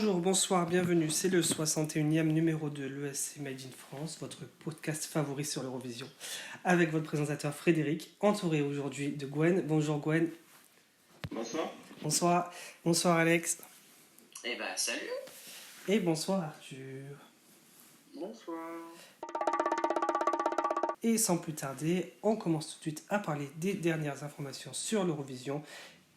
Bonjour, bonsoir, bienvenue. C'est le 61e numéro de l'ESC Made in France, votre podcast favori sur l'Eurovision, avec votre présentateur Frédéric, entouré aujourd'hui de Gwen. Bonjour Gwen. Bonsoir. Bonsoir. Bonsoir Alex. Eh ben, salut. Et bonsoir Arthur. Bonsoir. Et sans plus tarder, on commence tout de suite à parler des dernières informations sur l'Eurovision.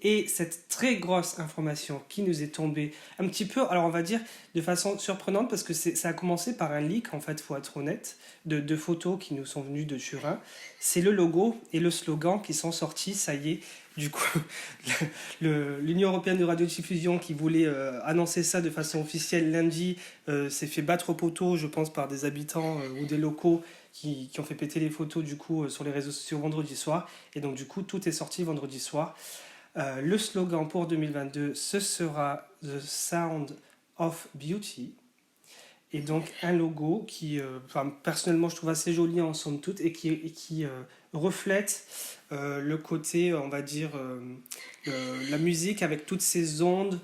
Et cette très grosse information qui nous est tombée un petit peu, alors on va dire de façon surprenante, parce que ça a commencé par un leak, en fait, il faut être honnête, de photos qui nous sont venues de Turin. C'est le logo et le slogan qui sont sortis, ça y est. Du coup, l'Union européenne de radiodiffusion qui voulait annoncer ça de façon officielle lundi s'est fait battre au poteau, je pense, par des habitants ou des locaux qui ont fait péter les photos du coup sur les réseaux sociaux vendredi soir. Et donc du coup, tout est sorti vendredi soir. Le slogan pour 2022, ce sera The Sound of Beauty. Et donc un logo qui, personnellement, je trouve assez joli en somme toute et qui reflète le côté, on va dire, la musique avec toutes ces ondes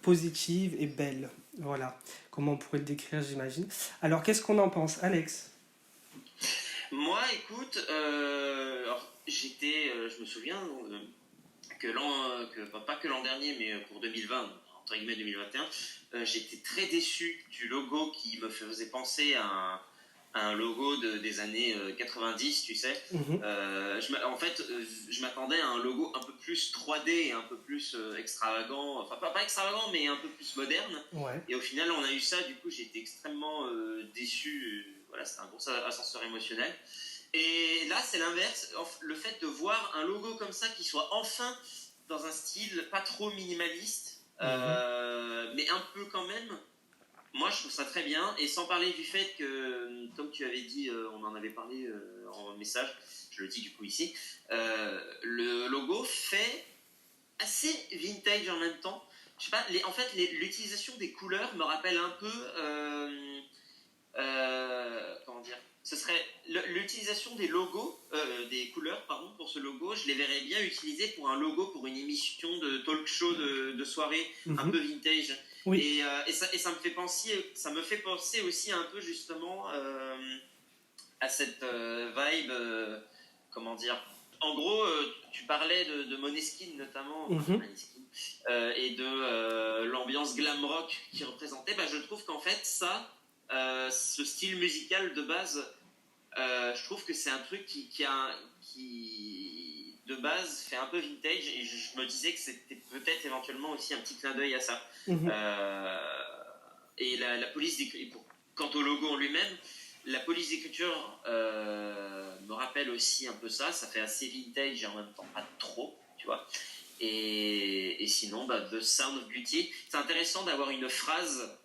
positives et belles. Voilà, comment on pourrait le décrire, j'imagine. Alors, qu'est-ce qu'on en pense, Alex ? Moi, écoute, je me souviens pas que l'an dernier, mais pour 2020, entre guillemets 2021, j'étais très déçu du logo qui me faisait penser à un logo des années 90, tu sais. Je m'attendais à un logo un peu plus 3D et un peu plus extravagant, enfin pas extravagant, mais un peu plus moderne. Ouais. Et au final, on a eu ça, du coup, j'ai été extrêmement déçu. Voilà, c'était un gros ascenseur émotionnel. Et là, c'est l'inverse. Le fait de voir un logo comme ça qui soit enfin dans un style pas trop minimaliste, mais un peu quand même, moi, je trouve ça très bien. Et sans parler du fait que, comme tu avais dit, on en avait parlé en message, je le dis du coup ici, le logo fait assez vintage en même temps. Je sais pas, l'utilisation des couleurs me rappelle un peu... comment dire, ce serait l'utilisation des logos, des couleurs, pardon, pour ce logo. Je les verrais bien utilisés pour un logo pour une émission de talk show de soirée, un peu vintage. Oui. Et ça me fait penser aussi un peu justement à cette vibe, comment dire. En gros, tu parlais de Måneskin notamment, et de l'ambiance glam rock qui représentait. Je trouve qu'en fait ça, ce style musical de base, je trouve que c'est un truc qui de base fait un peu vintage, et je me disais que c'était peut-être éventuellement aussi un petit clin d'œil à ça. Et la police d'écriture, quant au logo en lui-même, la police d'écriture me rappelle aussi un peu ça. Ça fait assez vintage et en même temps pas trop, tu vois. Et sinon, The Sound of Beauty, c'est intéressant d'avoir une phrase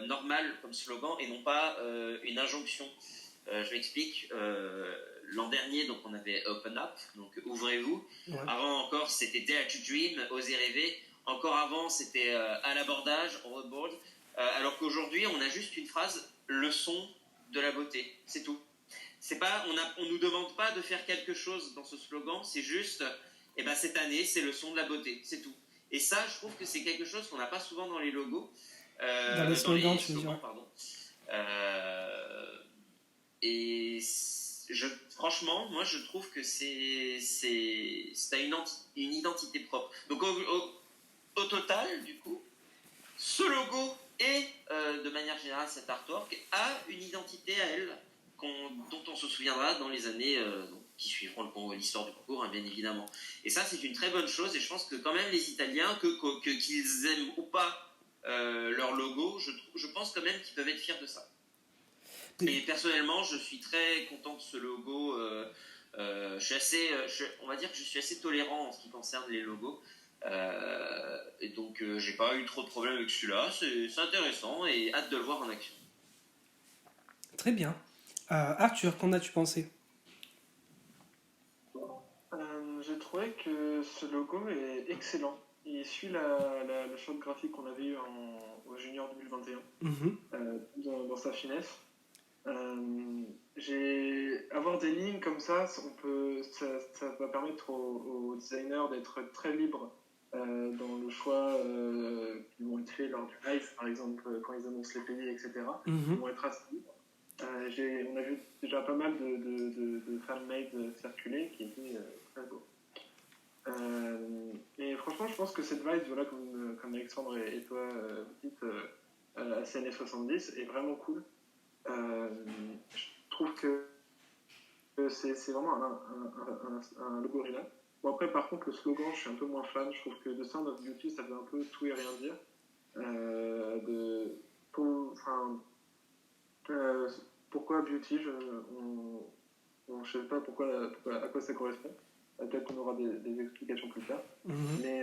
normale comme slogan et non pas une injonction. Je m'explique. L'an dernier, donc, on avait Open Up, donc ouvrez-vous. Ouais. Avant encore, c'était Dare to Dream, osez rêver. Encore avant, c'était à l'abordage, on board. Alors qu'aujourd'hui, on a juste une phrase, le son de la beauté, c'est tout. C'est pas, on nous demande pas de faire quelque chose dans ce slogan, c'est juste, cette année, c'est le son de la beauté, c'est tout. Et ça, je trouve que c'est quelque chose qu'on n'a pas souvent dans les logos. Dans les slogans, tu veux dire. Pardon. Et franchement, moi, je trouve que ça a une identité propre. Donc, au total, du coup, ce logo et, de manière générale, cet artwork a une identité à elle dont on se souviendra dans les années qui suivront l'histoire du concours, hein, bien évidemment. Et ça, c'est une très bonne chose. Et je pense que quand même, les Italiens, qu'ils aiment ou pas leur logo, je pense quand même qu'ils peuvent être fiers de ça. Et personnellement, je suis très content de ce logo. On va dire que je suis assez tolérant en ce qui concerne les logos. Et donc, j'ai pas eu trop de problèmes avec celui-là. C'est intéressant et hâte de le voir en action. Très bien. Arthur, qu'en as-tu pensé ? J'ai trouvé que ce logo est excellent. Il suit le choix de graphique qu'on avait eu au Junior 2021, dans sa finesse. Avoir des lignes comme ça, ça va permettre aux designers d'être très libres dans le choix qu'ils vont être fait lors du live, par exemple, quand ils annoncent les pays, etc. Ils vont être assez libres. On a vu déjà pas mal de fan-made circuler qui étaient très beaux. Et franchement, je pense que cette vibe, voilà, comme Alexandre et toi vous dites, à ces années 70, est vraiment cool. Je trouve que c'est vraiment un logo original. Bon, après, par contre, le slogan, je suis un peu moins fan. Je trouve que The Sound of Beauty, ça veut un peu tout et rien dire. Pourquoi Beauty, je ne sais pas à quoi ça correspond. Peut-être qu'on aura des explications plus tard. Mais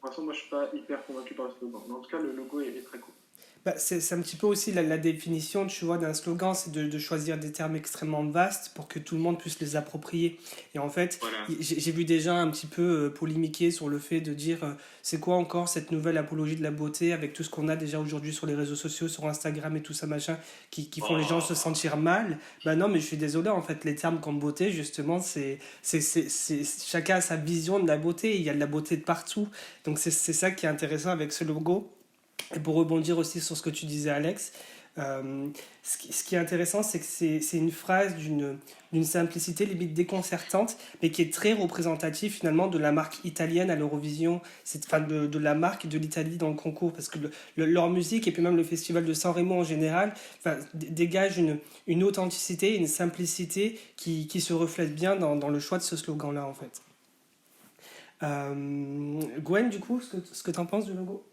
pour l'instant, moi, je ne suis pas hyper convaincu par le slogan. Mais en tout cas, le logo est très cool. Bah, c'est un petit peu aussi la définition, tu vois, d'un slogan, c'est de choisir des termes extrêmement vastes pour que tout le monde puisse les approprier. Et en fait, Voilà. j'ai vu des gens un petit peu polémiquer sur le fait de dire c'est quoi encore cette nouvelle apologie de la beauté avec tout ce qu'on a déjà aujourd'hui sur les réseaux sociaux, sur Instagram et tout ça machin, qui font les gens se sentir mal. Bah non, mais je suis désolé, en fait, les termes comme beauté, justement, chacun a sa vision de la beauté, il y a de la beauté de partout. Donc c'est ça qui est intéressant avec ce logo. Et pour rebondir aussi sur ce que tu disais, Alex, ce qui est intéressant, c'est que c'est une phrase d'une simplicité limite déconcertante, mais qui est très représentative finalement de la marque italienne à l'Eurovision, enfin de la marque de l'Italie dans le concours, parce que leur musique et puis même le festival de San Remo en général dégage une authenticité, une simplicité qui se reflète bien dans le choix de ce slogan-là en fait. Gwen, du coup, ce que tu en penses du logo?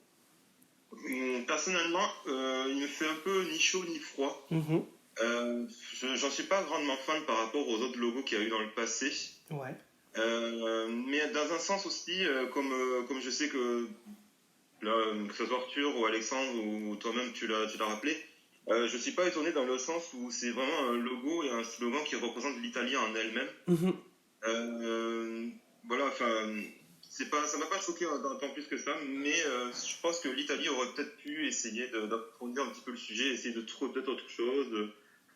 Personnellement, il me fait un peu ni chaud ni froid. J'en suis pas grandement fan par rapport aux autres logos qu'il y a eu dans le passé. Ouais. Mais dans un sens aussi, comme je sais que ce soit Arthur ou Alexandre ou toi-même tu l'as rappelé, je suis pas étonné dans le sens où c'est vraiment un logo et un slogan qui représente l'Italie en elle-même. Voilà, enfin. Ça m'a pas choqué tant plus que ça, mais je pense que l'Italie aurait peut-être pu essayer d'approfondir un petit peu le sujet, essayer de trouver peut-être autre chose,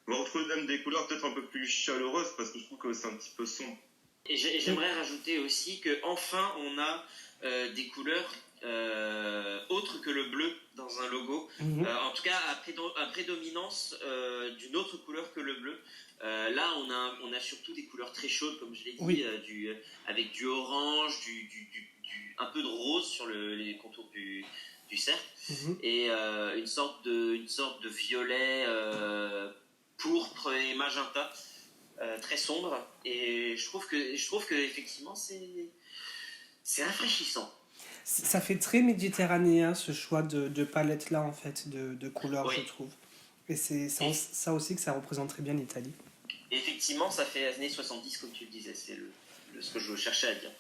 retrouver même des couleurs peut-être un peu plus chaleureuses, parce que je trouve que c'est un petit peu sombre. Et j'aimerais rajouter aussi qu'enfin on a des couleurs autres que le bleu dans un logo, en tout cas à prédominance d'une autre couleur que le bleu. Là, on a surtout des couleurs très chaudes, comme je l'ai dit, avec du orange, un peu de rose sur les contours du cercle, et une sorte de violet pourpre et magenta, très sombre. Et je trouve que effectivement, c'est rafraîchissant. Ça fait très méditerranéen ce choix de palette là en fait, de couleurs, je trouve. Et c'est ça aussi que ça représente très bien l'Italie. Effectivement, ça fait années 70 comme tu le disais, c'est ce que je cherchais à dire.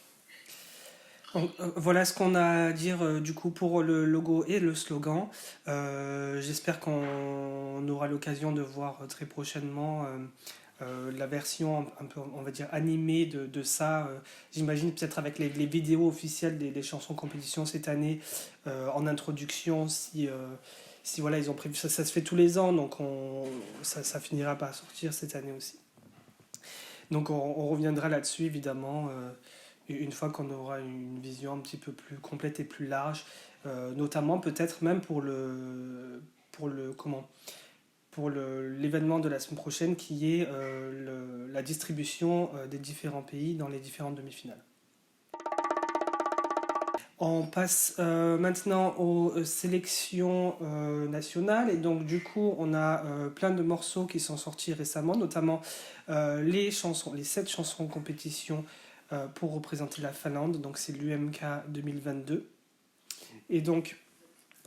Voilà ce qu'on a à dire du coup pour le logo et le slogan. J'espère qu'on aura l'occasion de voir très prochainement la version un peu, on va dire, animée de ça. J'imagine peut-être avec les vidéos officielles des chansons compétition cette année en introduction, si voilà, ils ont prévu ça. Ça se fait tous les ans, donc ça finira par sortir cette année aussi. Donc on reviendra là-dessus évidemment une fois qu'on aura une vision un petit peu plus complète et plus large, notamment peut-être même pour l'événement de la semaine prochaine qui est la distribution des différents pays dans les différentes demi-finales. On passe maintenant aux sélections nationales et donc du coup on a plein de morceaux qui sont sortis récemment, notamment les 7 chansons en compétition pour représenter la Finlande, donc c'est l'UMK 2022. Et donc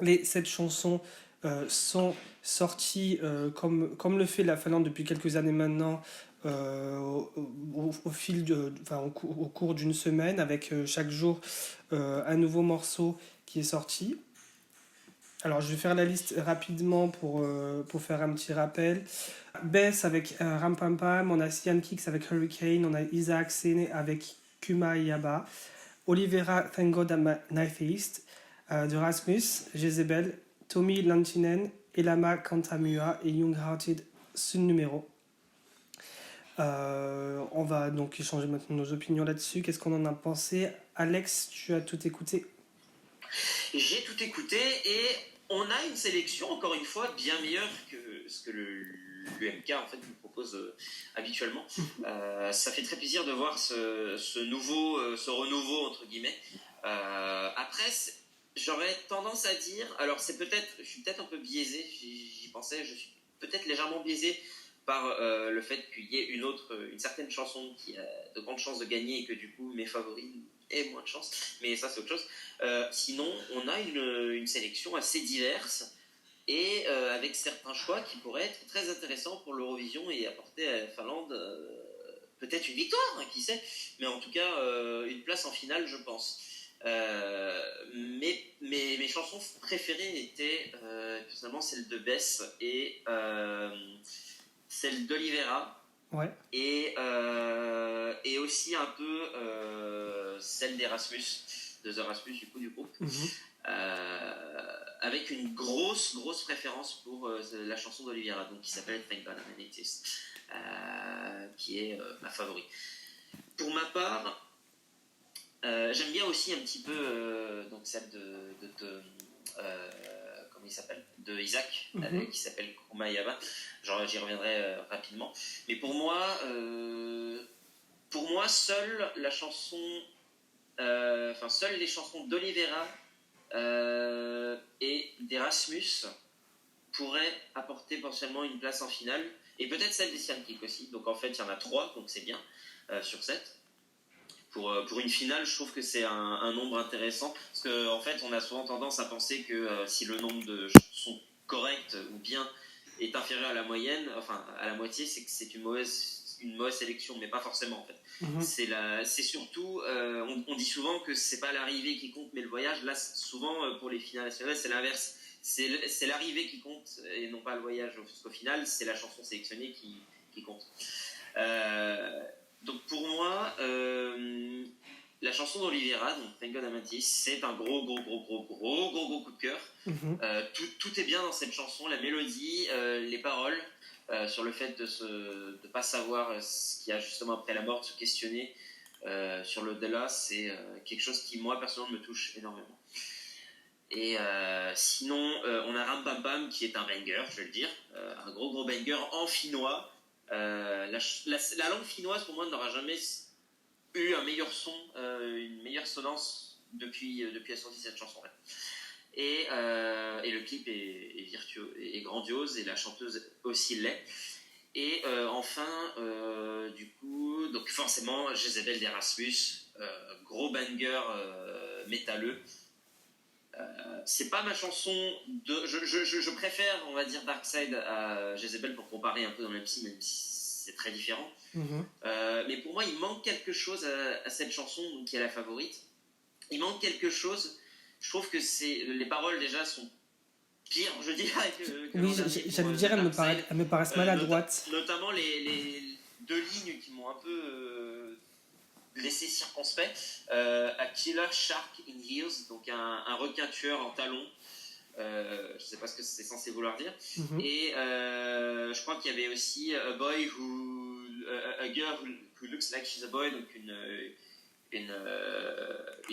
les 7 chansons sont sorties comme le fait la Finlande depuis quelques années maintenant, au cours d'une semaine, avec chaque jour un nouveau morceau qui est sorti. Alors je vais faire la liste rapidement pour faire un petit rappel. Bess avec Ram Pam Pam, on a Sian Kicks avec Hurricane, on a Isaac Sene avec Kuma Yaba, Olivera Thank God I'm Atheist de Rasmus, Jezebel, Tommy Lantinen, Elama Kantamua et Young-Hearted Sun Numero. On va donc échanger maintenant nos opinions là-dessus. Qu'est-ce qu'on en a pensé? Alex, tu as tout écouté? J'ai tout écouté et on a une sélection, encore une fois, bien meilleure que ce que l'UMK en fait, nous propose habituellement. Ça fait très plaisir de voir ce renouveau, entre guillemets. Après, j'aurais tendance à dire, alors je suis peut-être un peu biaisé, j'y pensais, je suis peut-être légèrement biaisé par le fait qu'il y ait une certaine chanson qui a de grandes chances de gagner et que du coup mes favoris aient moins de chance, mais ça c'est autre chose. Sinon, on a une sélection assez diverse et avec certains choix qui pourraient être très intéressants pour l'Eurovision et apporter à la Finlande peut-être une victoire, hein, qui sait, mais en tout cas une place en finale, je pense. Mes chansons préférées étaient personnellement celle de Bess et celle d'Olivera. Ouais. Et aussi un peu celle d'Erasmus, de The Erasmus du groupe, avec une grosse préférence pour la chanson d'Olivera, donc qui s'appelle Thank God I'm an Atheist, qui est ma favorite. Pour ma part, j'aime bien aussi un petit peu donc celle comment il s'appelle, de Isaac, qui s'appelle Kumayama. Genre, j'y reviendrai rapidement. Mais pour moi, seule la chanson, seules les chansons d'Olivera et d'Erasmus pourraient apporter potentiellement une place en finale, et peut-être celle des Siankik aussi. Donc en fait, il y en a 3, donc c'est bien sur 7. Pour une finale, je trouve que c'est un nombre intéressant, parce qu'en fait, on a souvent tendance à penser que si le nombre de chansons correctes ou bien est inférieur à la moyenne, enfin à la moitié, c'est que c'est une mauvaise sélection, mais pas forcément en fait. C'est surtout, on dit souvent que c'est pas l'arrivée qui compte, mais le voyage. Là, souvent pour les finales nationales, c'est l'inverse. C'est l'arrivée qui compte et non pas le voyage. Au final, c'est la chanson sélectionnée qui compte. Donc pour moi, la chanson d'Olivera, donc Thank God I'm an Atheist, c'est un gros coup de cœur. Tout est bien dans cette chanson, la mélodie, les paroles, sur le fait de pas savoir ce qu'il y a justement après la mort, de se questionner sur l'au-delà, c'est quelque chose qui moi personnellement me touche énormément. Et sinon, on a Ram Pam Pam qui est un banger, je vais le dire, un gros banger en finnois. La langue finnoise pour moi n'aura jamais eu un meilleur son, une meilleure sonance depuis la sortie de cette chanson. Ouais. Et le clip est virtueux et grandiose, et la chanteuse aussi l'est. Et enfin, du coup, donc forcément, Jezebel d'Erasmus, gros banger métalleux. C'est pas ma chanson je préfère, on va dire, Dark Side à Jezebel pour comparer un peu dans le même si c'est très différent. Mais pour moi, il manque quelque chose à cette chanson, donc, qui est la favorite. Il manque quelque chose. Je trouve que les paroles déjà sont pires, je dirais, que oui, j'allais dire, elles me paraissent maladroites. Notamment les 2 lignes qui m'ont un peu laissé circonspect. A killer shark in heels, donc un requin tueur en talons. Je sais pas ce que c'est censé vouloir dire. Et je crois qu'il y avait aussi a girl who looks like she's a boy, donc une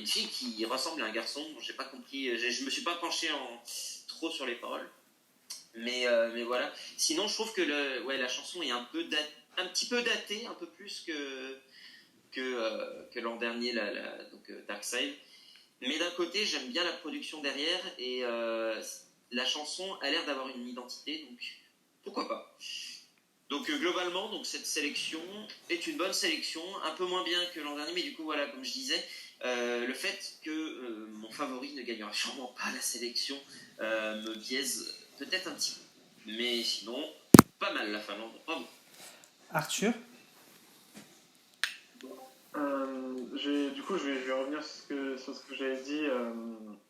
fille qui ressemble à un garçon. J'ai pas compris, je me suis pas penché trop sur les paroles, mais voilà. Sinon, je trouve que la chanson est un petit peu datée, un peu plus que l'an dernier, donc Dark Side. Mais d'un côté, j'aime bien la production derrière, et la chanson a l'air d'avoir une identité, donc pourquoi pas. Donc globalement, donc, cette sélection est une bonne sélection, un peu moins bien que l'an dernier, mais du coup, voilà, comme je disais, le fait que mon favori ne gagnera sûrement pas la sélection me biaise peut-être un petit peu. Mais sinon, pas mal la Finlande, bravo. Arthur ? Du coup, je vais revenir sur ce que j'avais dit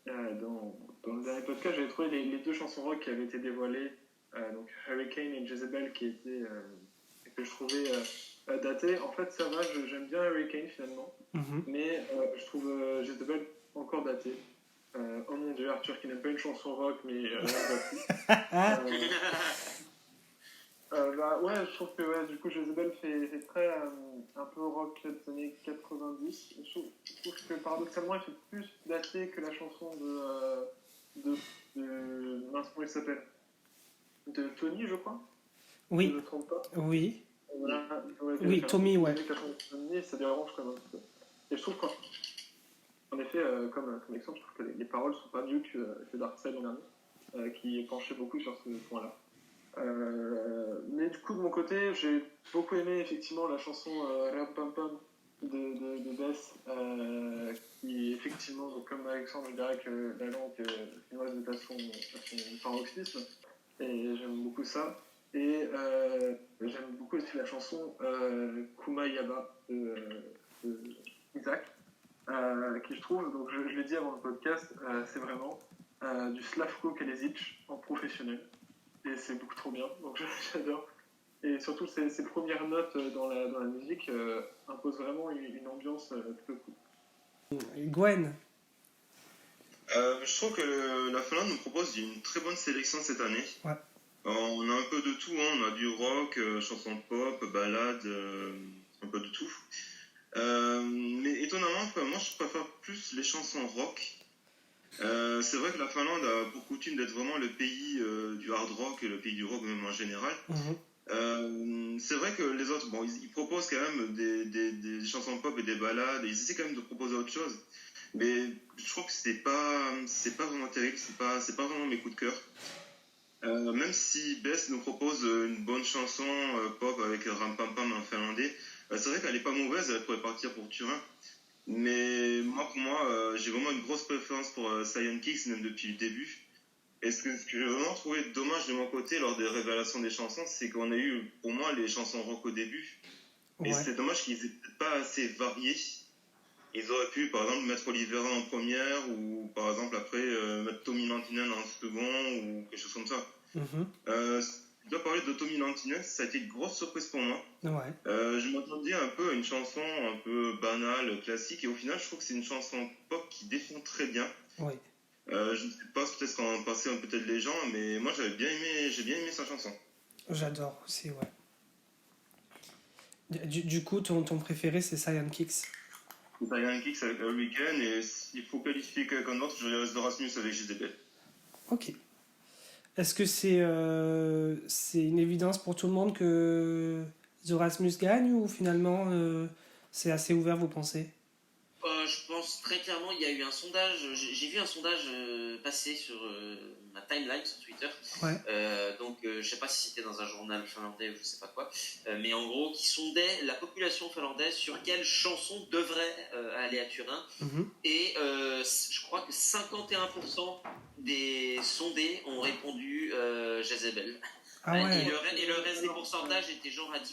dans le dernier podcast. J'avais trouvé les 2 chansons rock qui avaient été dévoilées, donc Hurricane et Jezebel, qui étaient que je trouvais datées. En fait, ça va, j'aime bien Hurricane finalement, mais je trouve Jezebel encore datée. Oh mon Dieu, Arthur qui n'aime pas une chanson rock, mais rien de plus. Ouais, je trouve que ouais, du coup Jezebel fait très un peu rock des années 90. Je trouve que paradoxalement il fait plus daté que la chanson mince, comment il s'appelle, de Tony, je crois, si je ne Oui, me trompe pas. oui, Voilà, j'aurais oui, Tommy, ouais. des années 90, ça dérange quand même un petit peu. Et je trouve qu'en effet, comme exemple, je trouve que les paroles sont pas mieux que Darkseid l'an dernier, qui penchait beaucoup sur ce point-là. Mais du coup, de mon côté, j'ai beaucoup aimé effectivement la chanson Rap Pam Pam de Bess, qui effectivement, donc, comme Alexandre, je dirais que la langue finnoise est à son paroxysme, et j'aime beaucoup ça. Et j'aime beaucoup aussi la chanson Kuma Yaba de Isaac, qui je trouve, donc je l'ai dit avant le podcast, c'est vraiment du Slavko Kalezic en professionnel. Et c'est beaucoup trop bien, donc j'adore. Et surtout, ces premières notes dans la musique imposent vraiment une ambiance plutôt cool. Gwen. Je trouve que la Finlande nous propose une très bonne sélection cette année. Ouais. On a un peu de tout, hein. On a du rock, chansons pop, ballades, un peu de tout. Mais étonnamment, moi je préfère plus les chansons rock. C'est vrai que la Finlande a pour coutume d'être vraiment le pays du hard rock et le pays du rock même en général. C'est vrai que les autres, bon, ils proposent quand même des chansons pop et des ballades, et ils essaient quand même de proposer autre chose. Mais je trouve que c'est pas vraiment terrible, c'est pas vraiment mes coups de cœur. Même si Bess nous propose une bonne chanson pop avec Ram Pam Pam en finlandais, c'est vrai qu'elle est pas mauvaise, elle pourrait partir pour Turin. Mais pour moi, j'ai vraiment une grosse préférence pour Cyan Kicks, même depuis le début. Et ce que j'ai vraiment trouvé dommage de mon côté lors des révélations des chansons, c'est qu'on a eu, pour moi, les chansons rock au début. Ouais. Et c'était dommage qu'ils n'étaient pas assez variés. Ils auraient pu, par exemple, mettre Olivera en première, ou par exemple, après, mettre Tommy Lantinen en second, ou quelque chose comme ça. Je dois parler de Tommy Lantinen, ça a été une grosse surprise pour moi. Ouais. Je m'attendais un peu à une chanson un peu banale, classique, et au final, je trouve que c'est une chanson pop qui défend très bien. Oui. Je ne sais pas peut-être qu'en pensaient peut-être les gens, mais moi j'ai bien aimé sa chanson. J'adore aussi, ouais. Du coup, ton préféré, c'est Cyan Kicks. Cyan Kicks avec Hurricane, et s'il faut qualifier quelqu'un d'autre, je dirais The Rasmus avec Jezebel. Ok. Est-ce que c'est une évidence pour tout le monde que The Rasmus gagne, ou finalement c'est assez ouvert, vous pensez? Je pense très clairement, il y a eu un sondage, j'ai vu un sondage passer sur ma timeline sur Twitter. Ouais. Donc je sais pas si c'était dans un journal finlandais ou je sais pas quoi, mais en gros qui sondait la population finlandaise sur quelle chanson devrait aller à Turin. Et je crois que 51% des sondés ont répondu Jezebel. Ah ouais. Et le reste des pourcentages était genre à 10%.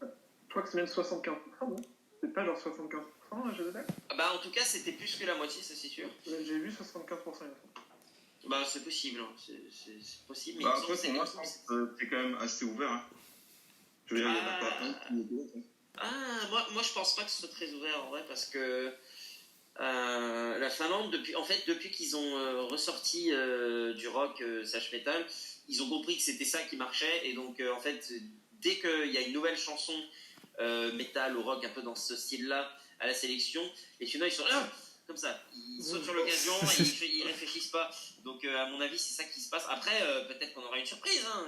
Je crois que c'est même 75%, non? C'est pas genre 75% Jezebel? Bah en tout cas c'était plus que la moitié, ça c'est sûr. J'ai vu 75%. Bah c'est possible, hein. C'est possible. Mais après pour moi je pense que c'est quand même assez ouvert. Hein. Je veux dire, il n'y en a pas un qui est d'autre. Moi je pense pas que ce soit très ouvert en vrai, parce que la Finlande, depuis qu'ils ont ressorti du rock slash metal, ils ont compris que c'était ça qui marchait, et donc en fait dès qu'il y a une nouvelle chanson metal ou rock un peu dans ce style-là à la sélection, les Finnois ils sont là comme ça, ils sautent sur l'occasion et ils réfléchissent pas. Donc à mon avis c'est ça qui se passe. Après peut-être qu'on aura une surprise, hein.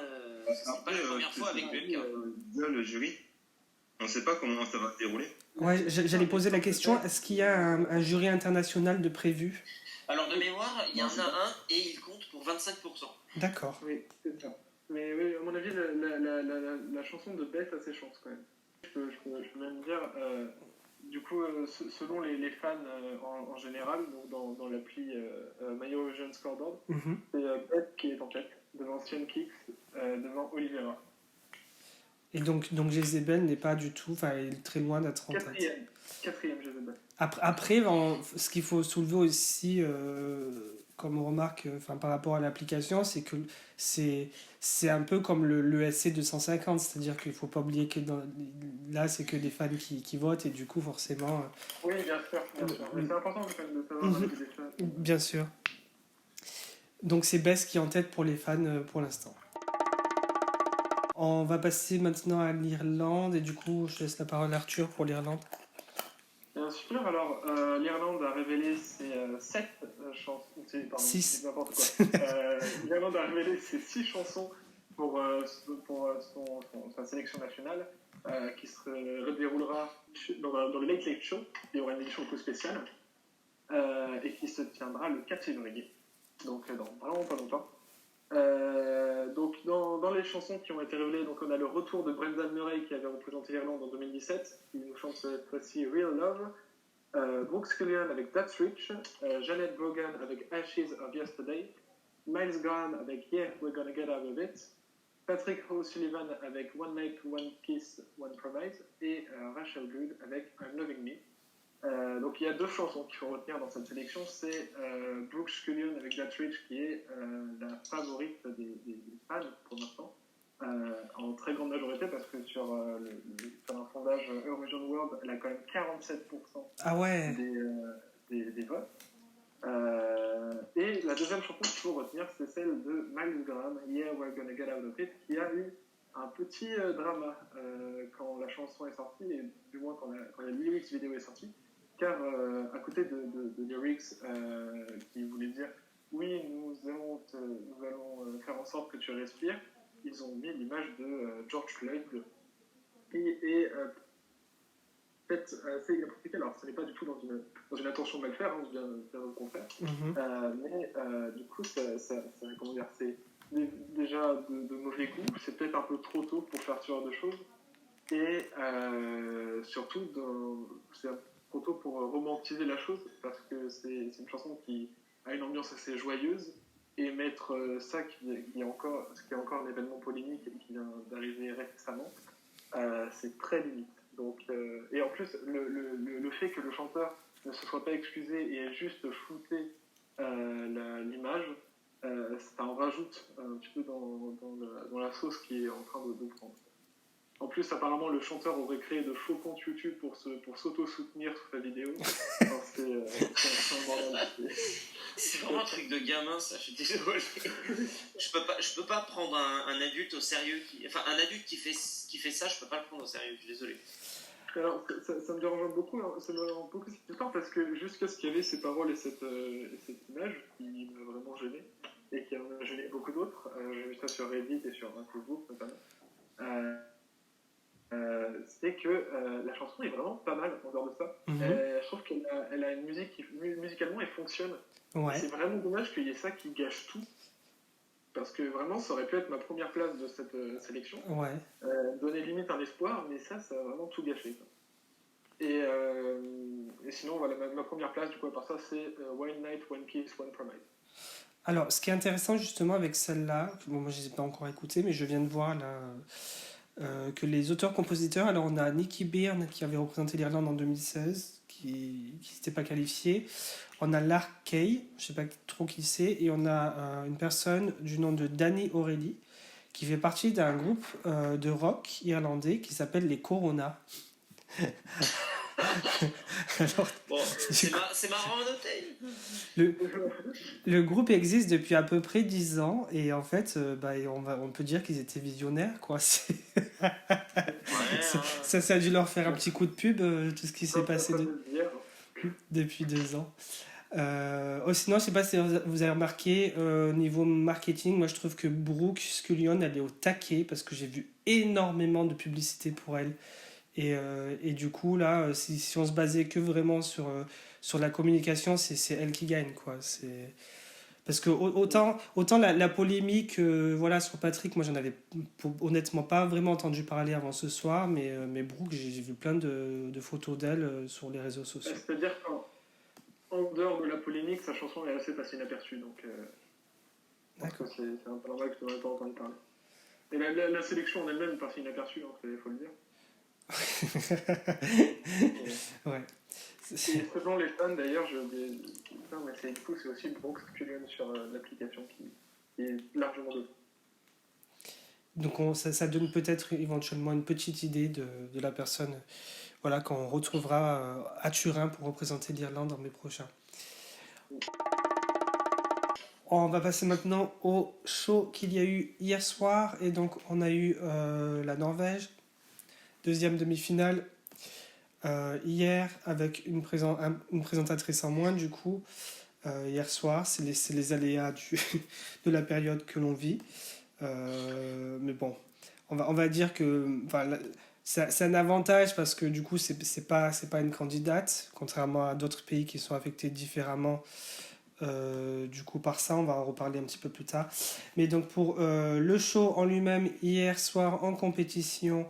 C'est pas la première fois avec le jury. On ne sait pas comment ça va se dérouler. Ouais, j'allais poser la question, est-ce qu'il y a un jury international de prévu? Alors de mémoire, il y en a un et il compte pour 25%. D'accord. Oui, c'est ça. Mais oui, à mon avis, la chanson de Beth a ses chances quand même. Je peux même dire, du coup, selon les fans en général, donc dans l'appli My Eurovision Scoreboard, c'est Beth qui est en tête, devant Cyan Kicks, devant Olivera. Et donc Jezebel n'est pas du tout, enfin, il est très loin d'être en tête. Quatrième Jezebel. Après, ce qu'il faut soulever aussi comme remarque par rapport à l'application, c'est que c'est un peu comme le SC 250, c'est-à-dire qu'il ne faut pas oublier que là, c'est que des fans qui votent, et du coup, forcément... Oui, bien sûr. Mais c'est important quand même de savoir des fans. Bien sûr. Donc c'est Bess qui est en tête pour les fans pour l'instant. On va passer maintenant à l'Irlande et du coup, je laisse la parole à Arthur pour l'Irlande. Bien sûr, alors l'Irlande a révélé ses 7 chansons. Pardon, je Six. dis n'importe quoi. L'Irlande a révélé ses 6 chansons pour sa sélection nationale qui se déroulera dans le Late Late Show. Il y aura une édition un peu spéciale et qui se tiendra le 4 février, donc dans vraiment pas longtemps. Donc dans les chansons qui ont été révélées, donc on a le retour de Brendan Murray qui avait représenté l'Irlande en 2017, qui nous chante cette fois-ci Real Love, Brooks Cullinan avec That's Rich, Janet Brogan avec Ashes of Yesterday, Miles Graham avec Yeah, We're Gonna Get Out of It, Patrick O'Sullivan avec One Night, One Kiss, One Promise et Rachel Good avec I'm Loving Me. Donc il y a 2 chansons qu'il faut retenir dans cette sélection, c'est Brooks Cullinan avec That's Rich qui est la favorite des fans pour l'instant, en très grande majorité parce que sur un sondage Eurovision World, elle a quand même 47% des votes. Et la deuxième chanson qu'il faut retenir, c'est celle de Miles Graham, Yeah We're Gonna Get Out of It, qui a eu un petit drama quand la chanson est sortie, et du moins quand la lyrics vidéo est sortie, car à côté de lyrics qui voulaient dire oui, nous allons faire en sorte que tu respires, ils ont mis l'image de George Floyd qui est peut-être assez inapproprié. Alors ce n'est pas du tout dans une intention de mal faire, hein, bien au contraire, mais du coup comment dire, c'est déjà de mauvais goût, c'est peut-être un peu trop tôt pour faire ce genre de choses, et surtout c'est trop tôt pour romantiser la chose, parce que c'est une chanson qui a une ambiance assez joyeuse, et mettre ça qui est encore un événement polémique et qui vient d'arriver récemment, c'est très limite. Donc, et en plus le fait que le chanteur ne se soit pas excusé et ait juste flouté l'image, ça en rajoute un petit peu dans la sauce qui est en train de prendre. En plus, apparemment, le chanteur aurait créé de faux comptes YouTube pour s'auto-soutenir sur sa vidéo. Enfin, c'est un bordel. C'est vraiment un truc de gamin, ça, je suis désolé. Je peux pas prendre un adulte au sérieux. Un adulte qui fait ça, je peux pas le prendre au sérieux, je suis désolé. Alors, ça me dérange beaucoup, hein, ça me dérange beaucoup cette histoire, parce que jusqu'à ce qu'il y avait ces paroles et cette image qui m'a vraiment gêné, et qui en a gêné beaucoup d'autres, j'ai vu ça sur Reddit et sur Facebook notamment, c'est que la chanson est vraiment pas mal en dehors de ça. Je trouve qu'elle a une musique qui musicalement elle fonctionne. Ouais. C'est vraiment dommage qu'il y ait ça qui gâche tout, parce que vraiment ça aurait pu être ma première place de cette sélection. Ouais. Donner limite un espoir, mais ça a vraiment tout gâché, quoi. Et sinon voilà, ma première place du coup à part ça c'est One Night, One Kiss, One Promise. Alors ce qui est intéressant justement avec celle-là, bon, moi je ne les ai pas encore écoutées, mais je viens de voir là que les auteurs-compositeurs, alors on a Nicky Byrne qui avait représenté l'Irlande en 2016, qui s'était pas qualifié. On a Lark Kay, je sais pas trop qui c'est, et on a une personne du nom de Danny O'Reilly qui fait partie d'un groupe de rock irlandais qui s'appelle les Corona. Alors, bon, c'est marrant à noter. Le groupe existe depuis à peu près 10 ans et en fait on peut dire qu'ils étaient visionnaires, quoi. Ça a dû leur faire un petit coup de pub, tout ce qui s'est passé depuis 2 ans. Sinon, je sais pas si vous avez remarqué, niveau marketing, moi je trouve que Brooke Scullion elle est au taquet parce que j'ai vu énormément de publicité pour elle. Et du coup, là, si on se basait que vraiment sur la communication, c'est elle qui gagne, quoi. Parce que autant la polémique voilà, sur Patrick, moi j'en avais honnêtement pas vraiment entendu parler avant ce soir, mais Brooke, j'ai vu plein de photos d'elle sur les réseaux sociaux. C'est-à-dire qu'en dehors de la polémique, sa chanson est assez passée inaperçue, donc d'accord. C'est un peu normal que tu n'aurais pas entendu parler. Et la sélection en elle-même est passée inaperçue, il faut le dire. Ouais. Et selon les fans d'ailleurs, mais c'est aussi Brooks Cullinan sur l'application qui est largement de. Donc ça donne peut-être éventuellement une petite idée de la personne, voilà, qu'on retrouvera à Turin pour représenter l'Irlande en mai prochain. On va passer maintenant au show qu'il y a eu hier soir. Et donc, on a eu la Norvège, deuxième demi-finale hier, avec une présentatrice en moins, du coup. Hier soir, c'est les aléas de la période que l'on vit. Mais bon, on va dire que c'est un avantage parce que du coup, c'est pas une candidate, contrairement à d'autres pays qui sont affectés différemment. Du coup, par ça, on va en reparler un petit peu plus tard. Mais donc, pour le show en lui-même, hier soir en compétition,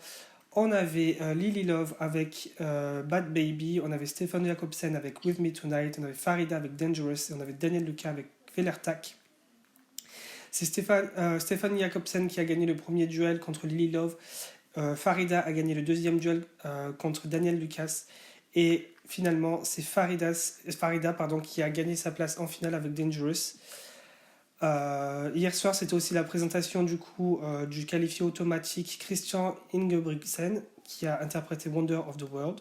on avait Lily Love avec Bad Baby, on avait Stefan Jakobsen avec With Me Tonight, on avait Farida avec Dangerous et on avait Daniel Lucas avec Velertak. C'est Stefan Jakobsen qui a gagné le premier duel contre Lily Love. Farida a gagné le deuxième duel contre Daniel Lucas. Et finalement, c'est Farida qui a gagné sa place en finale avec Dangerous. Hier soir, c'était aussi la présentation du coup du qualifié automatique Christian Ingebrigtsen qui a interprété Wonder of the World.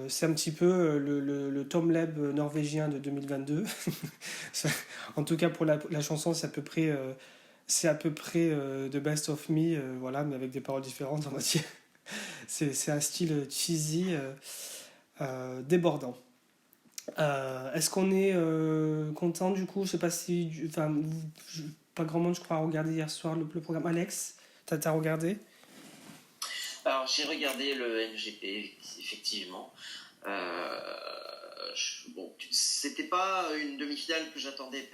C'est un petit peu le Tom Leb norvégien de 2022. En tout cas, pour la chanson, c'est à peu près The Best of Me, voilà, mais avec des paroles différentes, on va dire. C'est un style cheesy, débordant. Est-ce qu'on est content du coup? Je sais pas si. Pas grand monde, je crois, a regardé hier soir le programme. Alex, t'as regardé? Alors, j'ai regardé le MGP, effectivement. Bon, c'était pas une demi-finale que j'attendais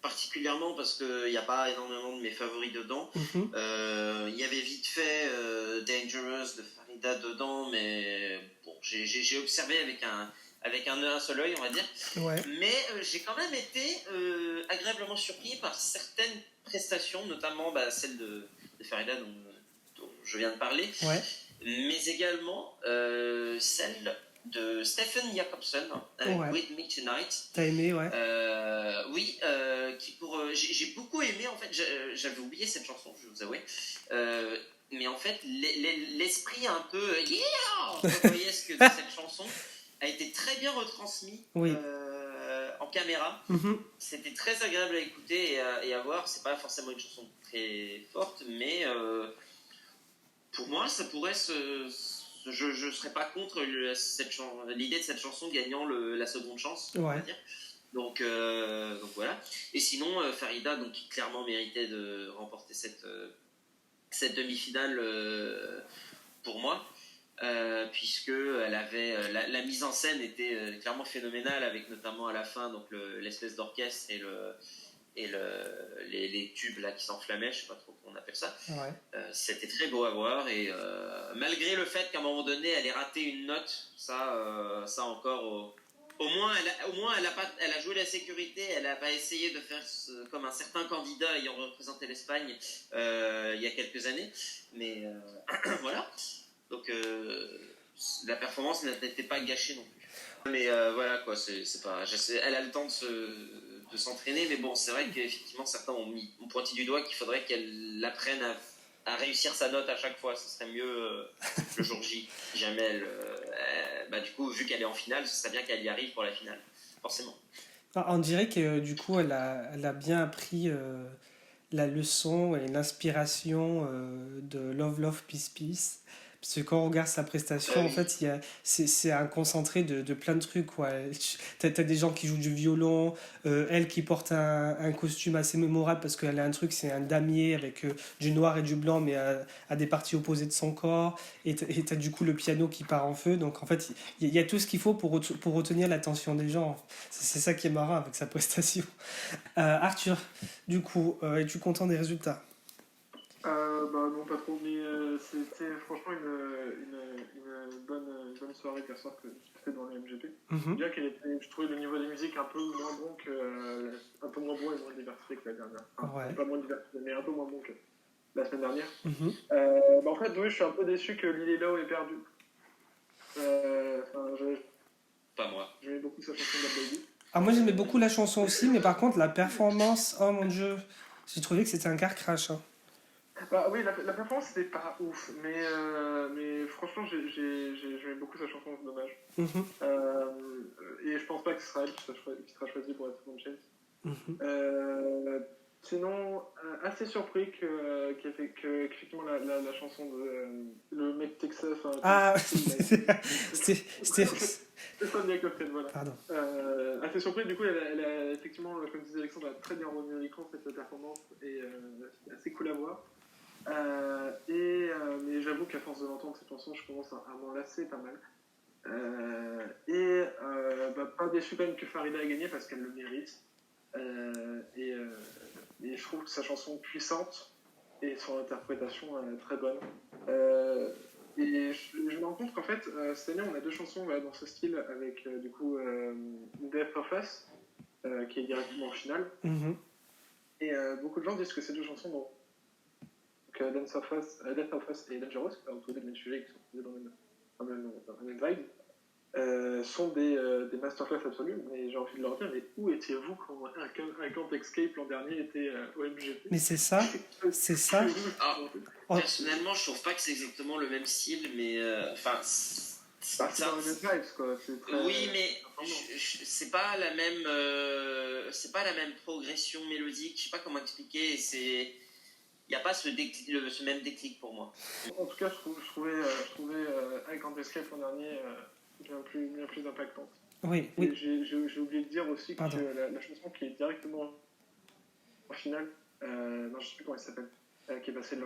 particulièrement parce qu'il n'y a pas énormément de mes favoris dedans. Il y avait vite fait Dangerous de Farida dedans, mais bon, j'ai observé avec un seul œil, on va dire. Ouais. Mais j'ai quand même été agréablement surpris par certaines prestations, notamment celle de Farida dont je viens de parler, Ouais. mais également celle de Stefan Jakobsen avec With Me Tonight. T'as aimé, ouais. Oui, j'ai beaucoup aimé, en fait, j'avais oublié cette chanson, je vais vous avouer. Mais en fait, l'esprit un peu voyesque de cette chanson a été très bien retransmis en caméra. C'était très agréable à écouter et à voir. C'est pas forcément une chanson très forte, mais pour moi, ça pourrait je serais pas contre l'idée de cette chanson gagnant la seconde chance, on va dire. Donc voilà. Et sinon, Farida, donc, qui clairement méritait de remporter cette demi-finale pour moi. Puisque elle avait la mise en scène était clairement phénoménale, avec notamment à la fin donc l'espèce d'orchestre et les tubes là qui s'enflammaient, je sais pas trop comment on appelle ça. C'était très beau à voir, et malgré le fait qu'à un moment donné elle ait raté une note, ça encore au moins elle a joué la sécurité, elle a pas essayé de faire comme un certain candidat ayant représenté l'Espagne il y a quelques années, mais voilà. Donc la performance n'était pas gâchée non plus. Mais voilà quoi, c'est pas. Elle a le temps de s'entraîner, mais bon, c'est vrai qu'effectivement certains ont pointé du doigt qu'il faudrait qu'elle apprenne à réussir sa note à chaque fois. Ce serait mieux le jour J. Si jamais du coup, vu qu'elle est en finale, ce serait bien qu'elle y arrive pour la finale, forcément. On dirait que du coup, elle a bien appris la leçon et l'inspiration de Love, Love, Peace, Peace. Parce que quand on regarde sa prestation, en fait, c'est un concentré de plein de trucs, quoi. T'as des gens qui jouent du violon, elle qui porte un costume assez mémorable parce qu'elle a un truc, c'est un damier avec du noir et du blanc, mais à des parties opposées de son corps. Et t'as du coup le piano qui part en feu. Donc en fait, il y a tout ce qu'il faut pour retenir l'attention des gens. C'est ça qui est marrant avec sa prestation. Arthur, du coup, es-tu content des résultats? Non, pas trop, mais c'était franchement une bonne soirée hier soir que j'ai fait dans les MGP. Bien je trouvais le niveau des musiques un peu moins bon et moins diversifié que la dernière. Enfin, pas moins diversifié, mais un peu moins bon que la semaine dernière. En fait, oui, je suis un peu déçu que Lily Low ait perdu. Pas moi. J'aimais beaucoup sa chanson Bad Baby. Moi j'aimais beaucoup la chanson aussi, mais par contre la performance, oh mon dieu, j'ai trouvé que c'était un car crash. Oui, la performance c'était pas ouf, mais franchement j'aimais beaucoup sa chanson, c'est dommage. Et je pense pas que ce sera elle qui sera choisie pour être seconde chance. Sinon, assez surpris qu'effectivement la chanson de le mec Texas. Ah, c'est c'était. ça bien Coffin, voilà. Pardon. Assez surpris, du coup, elle a effectivement, comme disait Alexandre, a très bien rendu l'écran cette performance et c'est assez cool à voir. Mais j'avoue qu'à force de l'entendre cette chanson, je commence à m'en lasser pas mal. Pas déçu quand même que Farida a gagné parce qu'elle le mérite. Et je trouve que sa chanson est puissante et son interprétation très bonne. Et je me rends compte qu'en fait, cette année, on a deux chansons dans ce style avec du coup Death of Us, qui est directement en finale. Et beaucoup de gens disent que ces deux chansons, donc Death of Us et Dangerous, tous les mêmes sujets qui sont dans le même vibe, sont des masterclass absolus, mais j'ai envie de leur dire, mais où étiez-vous quand un Camp Escape l'an dernier était au MGP? Mais c'est ça, c'est ça. Personnellement, je trouve pas que c'est exactement le même style, mais enfin. C'est dans le même vibes, quoi. Oui, mais c'est pas la même progression mélodique. Je sais pas comment expliquer. Il n'y a pas ce même déclic pour moi. En tout cas, je trouvais Camp Escape l'an dernier bien plus impactante. Oui. J'ai oublié de dire aussi Pardon. que la chanson qui est directement en finale, non, je sais plus comment elle s'appelle, qui est passée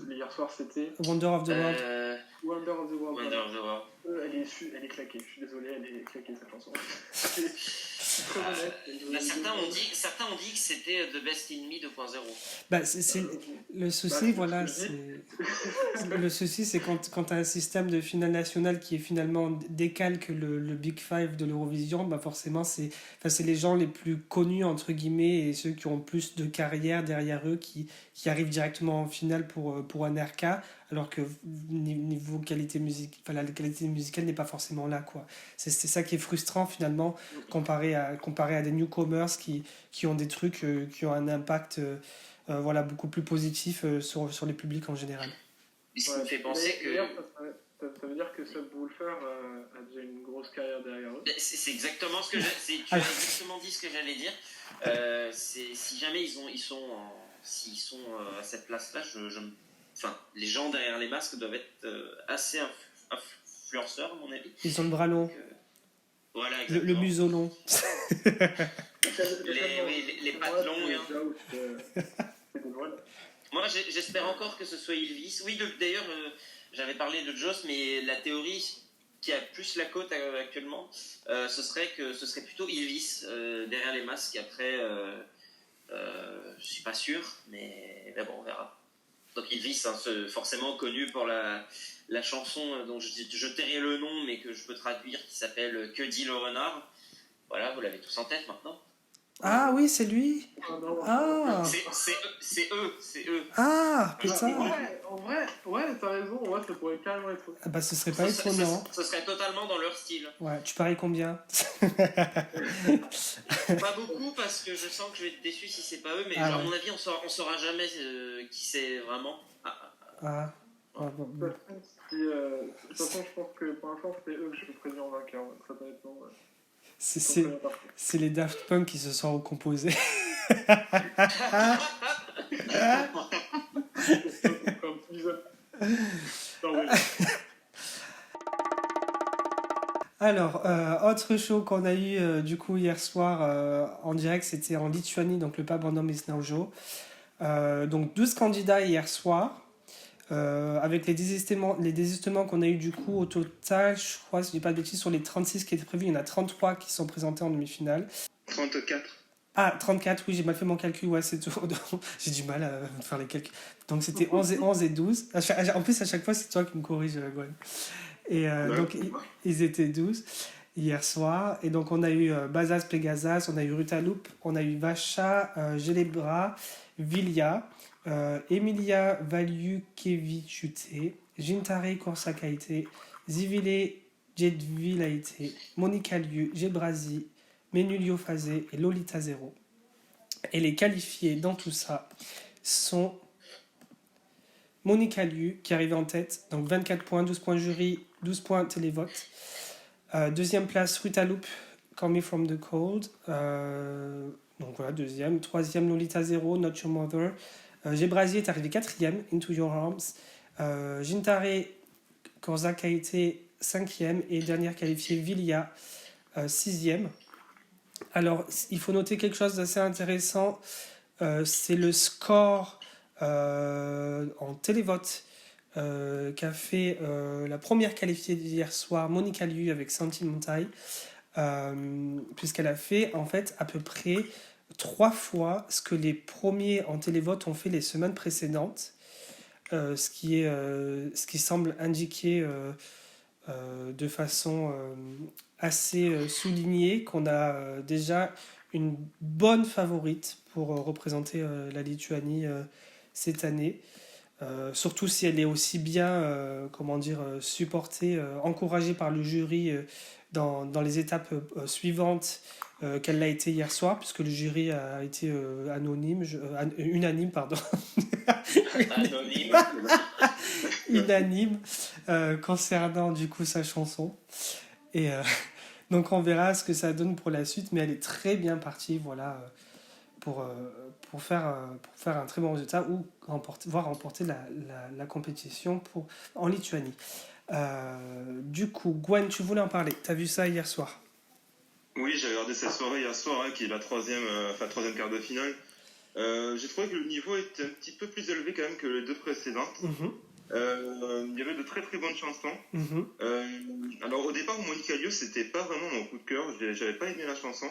hier soir, c'était Wonder of the World. Wonder of the World. Wonder of the World. Elle est claquée. Je suis désolé, elle est claquée cette chanson. Certains ont dit que c'était The Best in Me 2.0. Le souci, voilà, le souci, c'est quand tu as un système de finale nationale qui est finalement décalque le Big Five de l'Eurovision, forcément, c'est les gens les plus connus, entre guillemets, et ceux qui ont plus de carrière derrière eux qui arrivent directement en finale pour un RK, alors que niveau qualité musicale, la qualité musicale n'est pas forcément là, quoi. C'est ça qui est frustrant, finalement, comparé à des newcomers qui ont des trucs qui ont un impact beaucoup plus positif sur les publics en général. Ce qui me fait penser que... Ça veut dire que Sub Woolfer a déjà une grosse carrière derrière eux. C'est exactement ce que tu as exactement dit ce que j'allais dire. Si jamais s'ils sont à cette place-là, les gens derrière les masques doivent être assez influenceurs, à mon avis. Ils ont le bras long. Donc, voilà, le museau long. les pattes longues. Moi, j'espère encore que ce soit Ylvis. Oui, d'ailleurs, j'avais parlé de Joss, mais la théorie qui a plus la cote actuellement, ce serait plutôt Ylvis derrière les masques. Après, je suis pas sûr, mais bon, on verra. Donc Ylvis, forcément connu pour la chanson dont je tairai le nom, mais que je peux traduire, qui s'appelle Que dit le renard. Voilà, vous l'avez tous en tête maintenant. Ah oui, c'est lui. Ah. C'est eux. Ah, putain. En vrai, t'as raison. Ouais, ça pourrait carrément être eux. Ce serait pas étonnant. Ce serait totalement dans leur style. Ouais, tu paries combien? Pas beaucoup, parce que je sens que je vais être déçu si c'est pas eux, mais à mon avis, on saura jamais qui c'est vraiment. De toute façon, je pense que pour l'instant, c'était eux que je prédis en vainqueur. Très honnêtement. C'est les Daft Punk qui se sont recomposés. Alors, autre show qu'on a eu du coup hier soir en direct, c'était en Lituanie, donc le pub Random is Now Show. Donc 12 candidats hier soir. Avec les désistements qu'on a eu du coup au total, je crois, si je dis pas de bêtises, sur les 36 qui étaient prévus, il y en a 33 qui sont présentés en demi-finale. 34. Ah, 34, oui, j'ai mal fait mon calcul, ouais, c'est tout. J'ai du mal à faire les calculs. Donc c'était 11 et 12. En plus, à chaque fois, c'est toi qui me corrige, Gwen. Et donc, ils étaient 12 hier soir. Et donc, on a eu Bazas Pegasas, on a eu Rutaloop, on a eu Vacha, Gelebra, Vilja. Emilia Valiukeviciute, Jintare Korsakaite, Zivile Jedvilaite, Monica Liu, Gebrasi, Menulio Fazé et Lolita Zero. Et les qualifiés dans tout ça sont Monica Liu qui arrive en tête, donc 24 points, 12 points jury, 12 points télévote. Deuxième place, Rutaloop, Call Me From The Cold. Donc voilà, deuxième. Troisième, Lolita Zero, Not Your Mother. Gebrasi est arrivé quatrième, Into Your Arms. Gintare Korzak a été cinquième. Et dernière qualifiée, Vilia, sixième. Alors, il faut noter quelque chose d'assez intéressant. C'est le score en télévote qu'a fait la première qualifiée d'hier soir, Monica Liu avec Sentimental, puisqu'elle a fait en fait à peu près 3 fois ce que les premiers en télévote ont fait les semaines précédentes, ce qui semble indiquer de façon assez soulignée qu'on a déjà une bonne favorite pour représenter la Lituanie cette année. Surtout si elle est aussi bien supportée, encouragée par le jury dans les étapes suivantes qu'elle l'a été hier soir, puisque le jury a été unanime, pardon. Anonyme. Unanime concernant du coup sa chanson. Et donc on verra ce que ça donne pour la suite, mais elle est très bien partie, voilà, pour faire un très bon résultat ou voire remporter la compétition en Lituanie. Du coup, Gwen, tu voulais en parler. Tu as vu ça hier soir? Oui, j'ai regardé cette soirée hier soir, qui est la troisième quart de finale. J'ai trouvé que le niveau était un petit peu plus élevé quand même que les deux précédentes. Il y avait de très très bonnes chansons. Alors au départ, Monica Liu, c'était pas vraiment mon coup de cœur. J'avais pas aimé la chanson.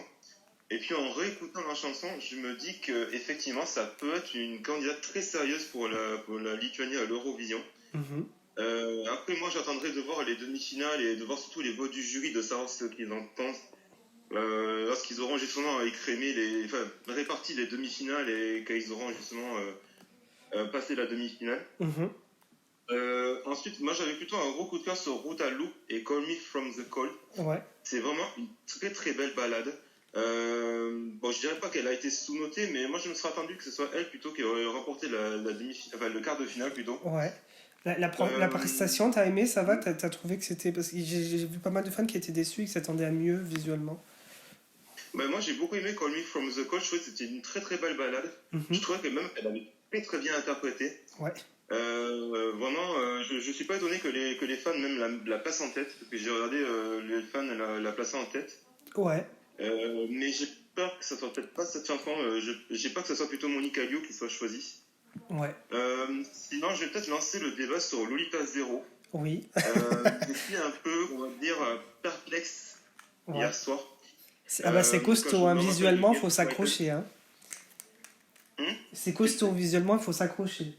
Et puis en réécoutant la chanson, je me dis que effectivement, ça peut être une candidate très sérieuse pour la Lituanie à l'Eurovision. Après, moi, j'attendrai de voir les demi-finales et de voir surtout les votes du jury, de savoir ce qu'ils en pensent. Lorsqu'ils auront justement réparti les demi-finales et qu'ils auront justement passé la demi-finale. Ensuite, moi j'avais plutôt un gros coup de cœur sur Ruta Loop et Call Me From The Cold. Ouais. C'est vraiment une très très belle balade. Bon, je dirais pas qu'elle a été sous-notée, mais moi je me serais attendu que ce soit elle plutôt qui aurait remporté le quart de finale plutôt. Ouais. La prestation, t'as aimé, ça va? T'as trouvé que c'était... Parce que j'ai vu pas mal de fans qui étaient déçus et qui s'attendaient à mieux visuellement. Moi j'ai beaucoup aimé Call Me From The Cold, je trouvais que c'était une très très belle balade. Je trouvais que même elle avait très très bien interprété. Ouais. Vraiment, je suis pas étonné que les fans même la placent en tête, parce que j'ai regardé les fans la placer en tête. Ouais. Mais j'ai peur que ça soit peut-être pas cette chanson, j'ai peur que ça soit plutôt Monica Liu qui soit choisie. Ouais. Sinon, je vais peut-être lancer le débat sur Lolita Zero. Oui. J'étais un peu, on va dire, perplexe hier soir. C'est costaud, hein. Visuellement, il faut s'accrocher. Hein. C'est costaud, visuellement, il faut s'accrocher.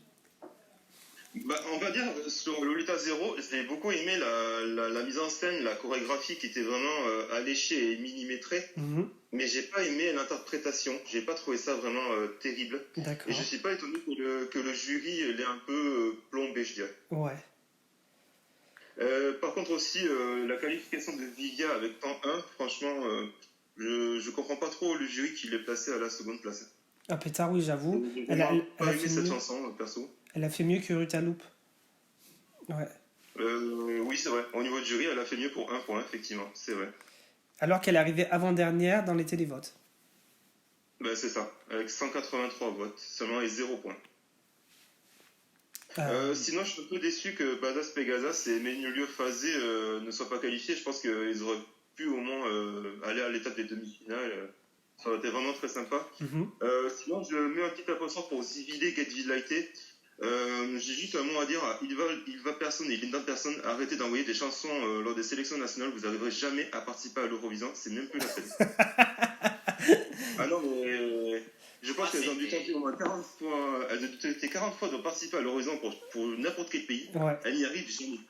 On va dire, sur Lolita Zero, j'ai beaucoup aimé la mise en scène, la chorégraphie qui était vraiment alléchée et millimétrée, mais j'ai pas aimé l'interprétation. J'ai pas trouvé ça vraiment terrible. D'accord. Et je suis pas étonné que le jury l'ait un peu plombé, je dirais. Ouais. Par contre aussi, la qualification de Vigia avec temps 1, franchement, je comprends pas trop le jury qui l'ait placé à la seconde place. Ah pétard, oui, j'avoue. Elle a pas aimé cette chanson, perso. Elle a fait mieux que Ruta Loop. Ouais. Oui, c'est vrai. Au niveau du jury, elle a fait mieux pour 1 point, effectivement. C'est vrai. Alors qu'elle est arrivée avant-dernière dans les télévotes. C'est ça. Avec 183 votes, seulement et 0 points. Sinon, je suis un peu déçu que Badass Pegasus et Menulio Phasé ne soient pas qualifiés. Je pense qu'ils auraient pu au moins aller à l'étape des demi-finales. Ça aurait été vraiment très sympa. Sinon, je mets un petit apostrophe pour Zivile Get Vidlaité. J'ai juste un mot à dire à Ilva Person et Linda Person. Arrêtez d'envoyer des chansons lors des sélections nationales. Vous n'arriverez jamais à participer à l'Eurovision. C'est même plus la peine. Ah non, mais je pense qu'elles ont dû tenter au moins 40 fois. Elles ont dû tenter 40 fois de participer à l'Eurovision pour n'importe quel pays. Ouais. Elles n'y arrivent jamais.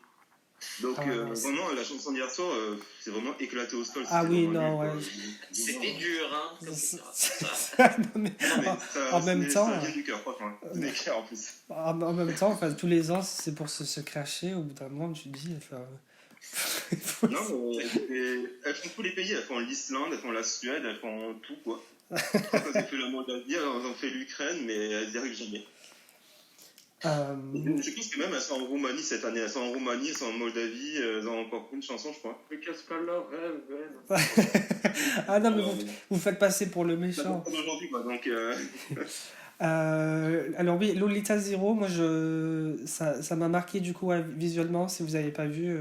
Donc vraiment, la chanson d'hier soir, c'est vraiment éclaté au sol. Ah oui, non, ouais. C'était dur, hein. En même temps, ça vient du cœur, franchement. C'est clair en plus. En même temps, enfin, tous les ans, c'est pour se cracher. Au bout d'un moment, tu te dis. Non, mais elles font tous les pays. Elles font l'Islande, elles font la Suède, elles font tout, quoi. Quand elles ont fait la Moldavie, elles ont fait l'Ukraine, mais elles n'y arrivent jamais. Euh, Je pense que même elles sont en Roumanie cette année. Elles sont en Roumanie, elles sont en Moldavie, elles ont encore une chanson, je crois. Ne casse pas leur rêve, Ben. Ah non, mais Alors, vous faites passer pour le ça méchant. date pas d'aujourd'hui, quoi. Donc, Alors oui, Lolita Zero, moi ça m'a marqué du coup ouais, visuellement. Si vous n'avez pas vu,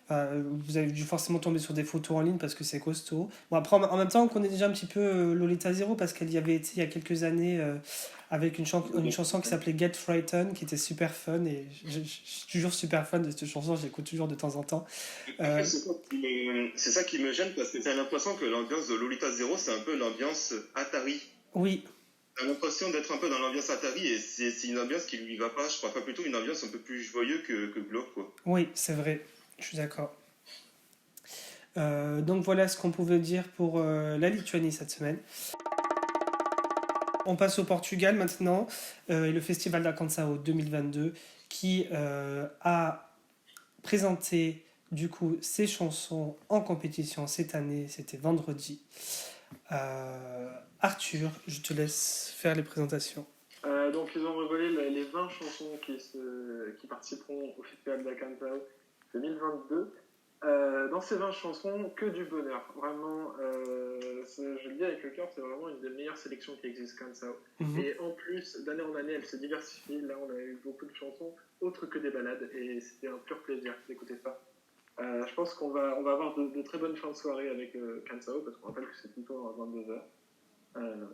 vous avez dû forcément tomber sur des photos en ligne parce que c'est costaud. Bon après en même temps on connaît déjà un petit peu Lolita Zero parce qu'elle y avait été il y a quelques années avec une chanson qui s'appelait Get Frightened qui était super fun et je suis toujours super fan de cette chanson, j'écoute toujours de temps en temps. en Euh, fait, c'est ça qui me gêne parce que j'ai l'impression que l'ambiance de Lolita Zero, c'est un peu l'ambiance Atari. oui, J'ai l'impression d'être un peu dans l'ambiance Atari et c'est une ambiance qui lui va pas. Je préfère plutôt une ambiance un peu plus joyeuse que glauque, quoi. oui, c'est vrai, je suis d'accord. Donc voilà ce qu'on pouvait dire pour la Lituanie cette semaine. On passe au Portugal maintenant et le Festival d'Acancao 2022 qui a présenté du coup ses chansons en compétition cette année, c'était vendredi. Arthur, je te laisse faire les présentations. Donc, ils ont révélé les 20 chansons qui participeront au Festival d'Acancao 2022. Dans ces 20 chansons, que du bonheur. Vraiment, je le dis avec le cœur, c'est vraiment une des meilleures sélections qui existe, Cancao. Mhm. Et en plus, d'année en année, elle se diversifie. Là, on a eu beaucoup de chansons autres que des ballades, et c'était un pur plaisir d'écouter ça. Je pense qu'on va avoir de très bonnes fins de soirée avec Cancao, parce qu'on rappelle que c'est plutôt à 22h,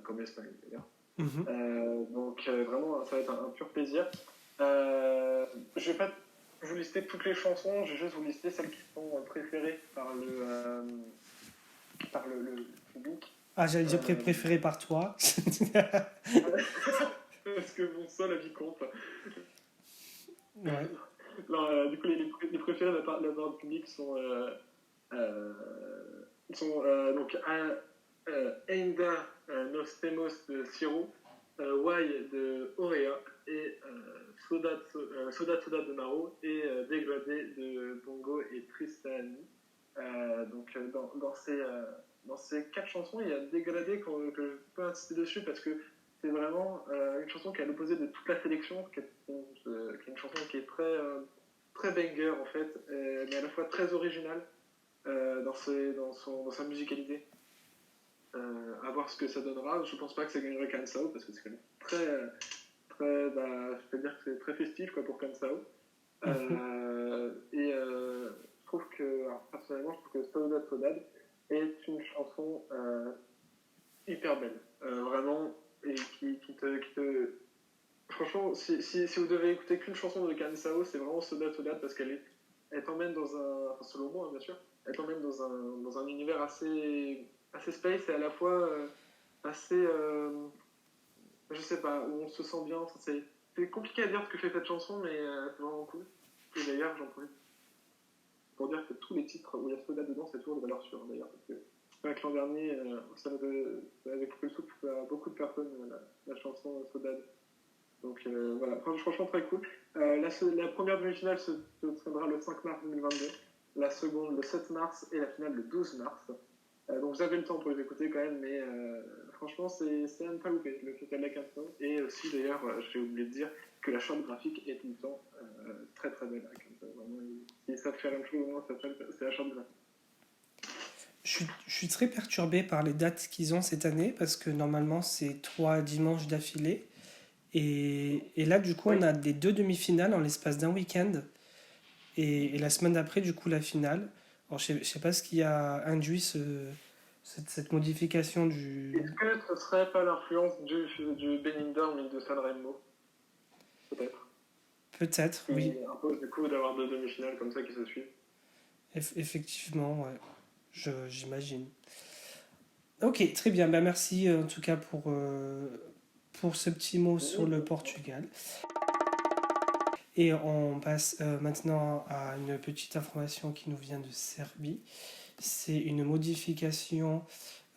comme l'Espagne d'ailleurs. Mhm. Donc vraiment, ça va être un pur plaisir. Je vais pas vous lister toutes les chansons, je vais juste vous lister celles qui sont préférées par le public. Ah, j'allais dire préféré par toi. Parce que bon, ça, la vie compte. Ouais. Alors, du coup, les préférés de la part du public sont donc Ainda Nos Temos de Siro, Why de Aurea et Soda Soda de Maro et Dégradé de Bongo et Tristani. Donc dans ces 4 chansons, il y a Dégradé que je peux insister dessus parce que c'est vraiment une chanson qui est à l'opposé de toute la sélection, qui est une chanson qui est très banger en fait, mais à la fois très originale dans sa musicalité. À voir ce que ça donnera. Je pense pas que ça gagnerait Kansao parce que c'est quand même je peux dire que c'est très festif quoi, pour Kansao. Je trouve que, alors, personnellement, je trouve que Saudade Saudade est une chanson hyper belle, vraiment, et qui te. Franchement, si vous devez écouter qu'une chanson de Kansao, c'est vraiment Saudade Saudade parce elle t'emmène dans un. Enfin, selon moi, hein, bien sûr, elle t'emmène dans un univers assez space et à la fois assez. Je sais pas, où on se sent bien. C'est compliqué à dire ce que fait cette chanson, mais c'est vraiment cool. Et d'ailleurs, j'en profite pour dire que tous les titres où il y a Soda dedans, c'est toujours de valeur sûre, d'ailleurs. Parce que c'est vrai que l'an dernier, ça avait coupé le souffle à beaucoup de personnes, la chanson Sodade. Donc voilà, franchement très cool. La première demi-finale se tiendra le 5 mars 2022, la seconde le 7 mars et la finale le 12 mars. Donc vous avez le temps pour les écouter quand même, mais franchement c'est à ne pas louper, le Festival de la Canção. Et aussi d'ailleurs, j'ai oublié de dire que la charte graphique est tout le temps très très belle. Vraiment, ils savent faire une chose, c'est la charte graphique. Je suis très perturbé par les dates qu'ils ont cette année parce que normalement c'est 3 dimanches d'affilée. Et là, du coup, Oui. on a des 2 demi-finales en l'espace d'un week-end. Et la semaine d'après, du coup, la finale. Alors, je sais pas ce qui a induit cette modification du. Est-ce que ce serait pas l'influence du Benidorm et de Sanremo? Peut-être. Peut-être, Qui oui. impose du coup d'avoir 2 demi-finales comme ça qui se suivent. Effectivement, ouais. J'imagine. Ok, très bien. Ben, merci en tout cas pour ce petit mot sur le Portugal. Et on passe maintenant à une petite information qui nous vient de Serbie. C'est une modification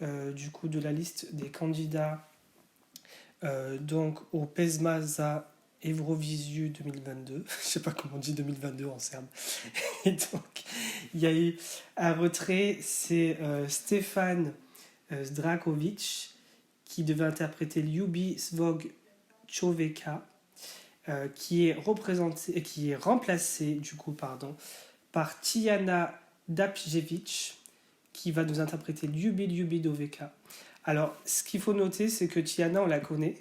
du coup de la liste des candidats donc au PESMA za Eurovisiu 2022. Je sais pas comment on dit 2022 en serbe. Et donc il y a eu un retrait, c'est Stefan Zdrakovic qui devait interpréter Ljubi Svog Čoveka. qui est remplacée du coup, par Tijana Dapjevic, qui va nous interpréter Ljubi Doveka. Alors, ce qu'il faut noter, c'est que Tijana, on la connaît,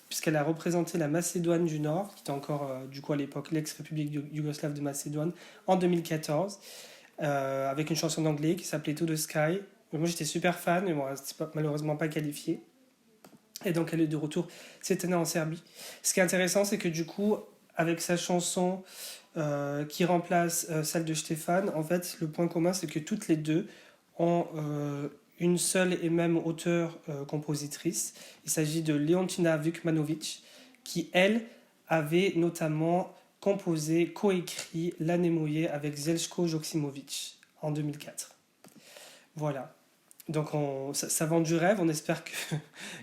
puisqu'elle a représenté la Macédoine du Nord, qui était encore, du coup, à l'époque, l'ex-république yougoslave de Macédoine, en 2014, avec une chanson d'anglais qui s'appelait To the Sky. Moi, j'étais super fan, mais bon, elle n'était malheureusement pas qualifiée. Et donc, elle est de retour cette année en Serbie. Ce qui est intéressant, c'est que du coup, avec sa chanson qui remplace celle de Stéphane, en fait, le point commun, c'est que toutes les deux ont une seule et même auteure-compositrice. Il s'agit de Leontina Vukmanovic, qui, elle, avait notamment composé, coécrit L'Anemoje avec Zeljko Joksimovic en 2004. Voilà. Donc ça vend du rêve, on espère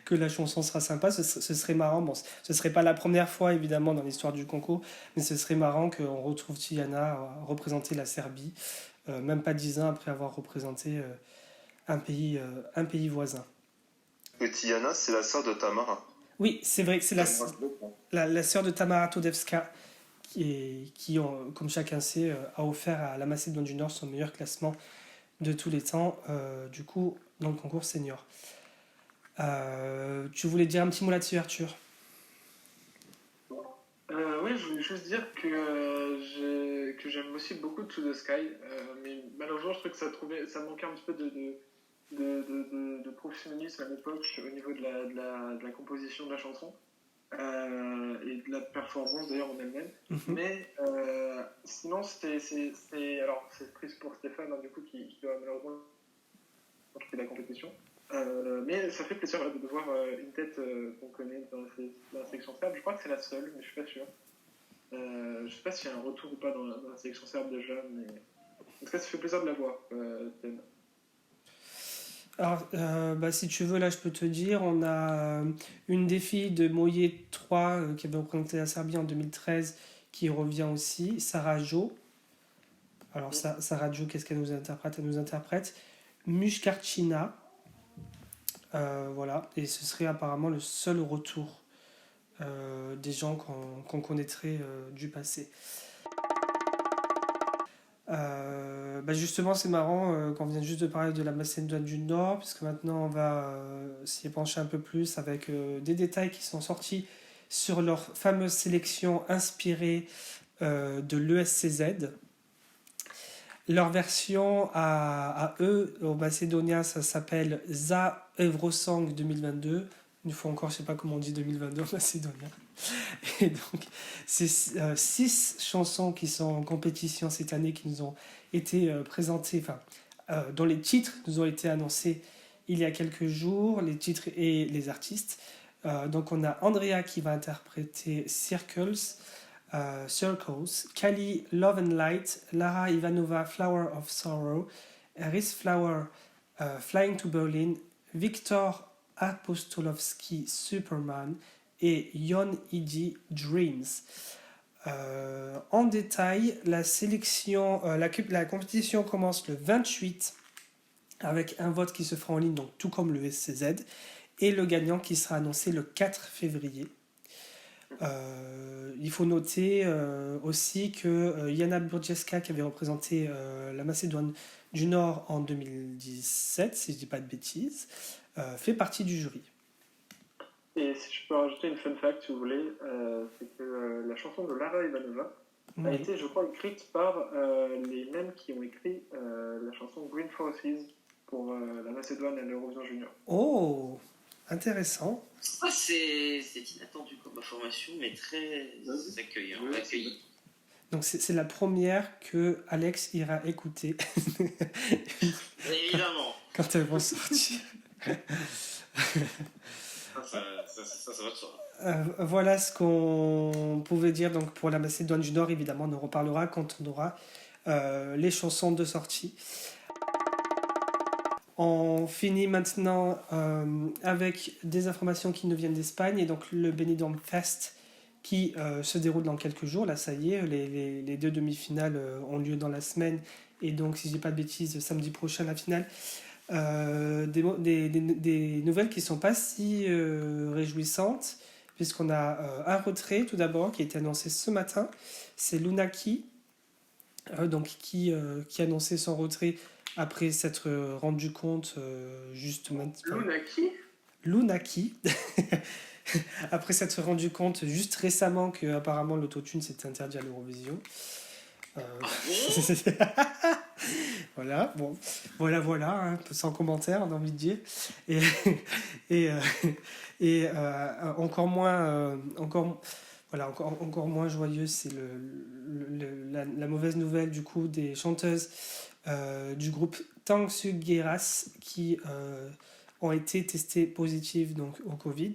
que la chanson sera sympa, ce serait marrant. Bon, ce serait pas la première fois évidemment dans l'histoire du concours, mais ce serait marrant qu'on retrouve Tijana représenter la Serbie, même pas 10 ans après avoir représenté un pays voisin. Et Tijana, c'est la sœur de Tamara. Oui, c'est vrai que c'est la sœur de Tamara Todevska qui comme chacun sait, a offert à la Macédoine du Nord son meilleur classement de tous les temps, du coup, dans le concours senior. Tu voulais dire un petit mot là-dessus, Arthur? Oui, je voulais juste dire que j'aime aussi beaucoup To the Sky, mais malheureusement, je trouve que ça manquait un petit peu de professionnalisme à l'époque au niveau de la composition de la chanson. Et de la performance d'ailleurs en elle-même. Mais sinon, alors c'est triste pour Stéphane, du coup, qui doit malheureusement quitter la compétition. Mais ça fait plaisir de voir une tête qu'on connaît dans la sélection serbe. Je crois que c'est la seule, mais je suis pas sûr. Je sais pas s'il y a un retour ou pas dans la sélection serbe déjà, mais en tout cas, ça fait plaisir de la voir. Alors, si tu veux, là, je peux te dire, on a une des filles de Moje 3 qui avait représenté la Serbie en 2013, qui revient aussi, Sarah Jo. Alors, Sarah Jo, qu'est-ce qu'elle nous interprète? Elle nous interprète Mushkarchina. Voilà, et ce serait apparemment le seul retour des gens qu'on connaîtrait du passé. Justement, c'est marrant qu'on vient juste de parler de la Macédoine du Nord, puisque maintenant on va s'y pencher un peu plus avec des détails qui sont sortis sur leur fameuse sélection inspirée de l'ESCZ. Leur version à eux, aux Macédoniens, ça s'appelle Za Eurosong 2022. Une fois encore, je ne sais pas comment on dit 2022 en macédonien. Et donc, c'est 6 chansons qui sont en compétition cette année, qui nous ont été présentées, dont les titres nous ont été annoncés il y a quelques jours, les titres et les artistes. Donc, on a Andrea qui va interpréter Circles, Kali Love and Light, Lara Ivanova Flower of Sorrow, Eris Flower Flying to Berlin, Victor Apostolovski Superman et Yon Idi Dreams. En détail, la compétition commence le 28 avec un vote qui se fera en ligne, donc tout comme le SCZ, et le gagnant qui sera annoncé le 4 février. Il faut noter aussi que Jana Burjeska, qui avait représenté la Macédoine du Nord en 2017, si je ne dis pas de bêtises, fait partie du jury. Et si je peux rajouter une fun fact, si vous voulez, c'est que la chanson de Lara Ivanova a été, je crois, écrite par les mêmes qui ont écrit la chanson Green Forces pour la Macédoine à l'Eurovision Junior. Oh, intéressant. Ça, c'est inattendu comme information, mais très accueillant. Accueilli. Donc c'est la première que Alex ira écouter. Évidemment. Quand elles vont sortir. Ça va de soi. Voilà ce qu'on pouvait dire donc pour la Macédoine du Nord. Évidemment, on en reparlera quand on aura les chansons de sortie. On finit maintenant avec des informations qui nous viennent d'Espagne, et donc le Benidorm Fest qui se déroule dans quelques jours. Là, ça y est, les 2 demi-finales ont lieu dans la semaine, et donc, si je dis pas de bêtises, samedi prochain, la finale. Des nouvelles qui ne sont pas si réjouissantes, puisqu'on a un retrait tout d'abord qui a été annoncé ce matin. C'est Lunaki, donc qui a annoncé son retrait après s'être rendu compte juste maintenant. Lunaki? Lunaki, après s'être rendu compte juste récemment que apparemment l'autotune c'était interdit à l'Eurovision. Voilà, bon, voilà, hein, sans commentaire, on a envie de dire. Et, et, euh, encore moins, encore moins joyeuse, c'est la mauvaise nouvelle du coup des chanteuses du groupe Tang Sugeras qui ont été testées positives donc, au Covid.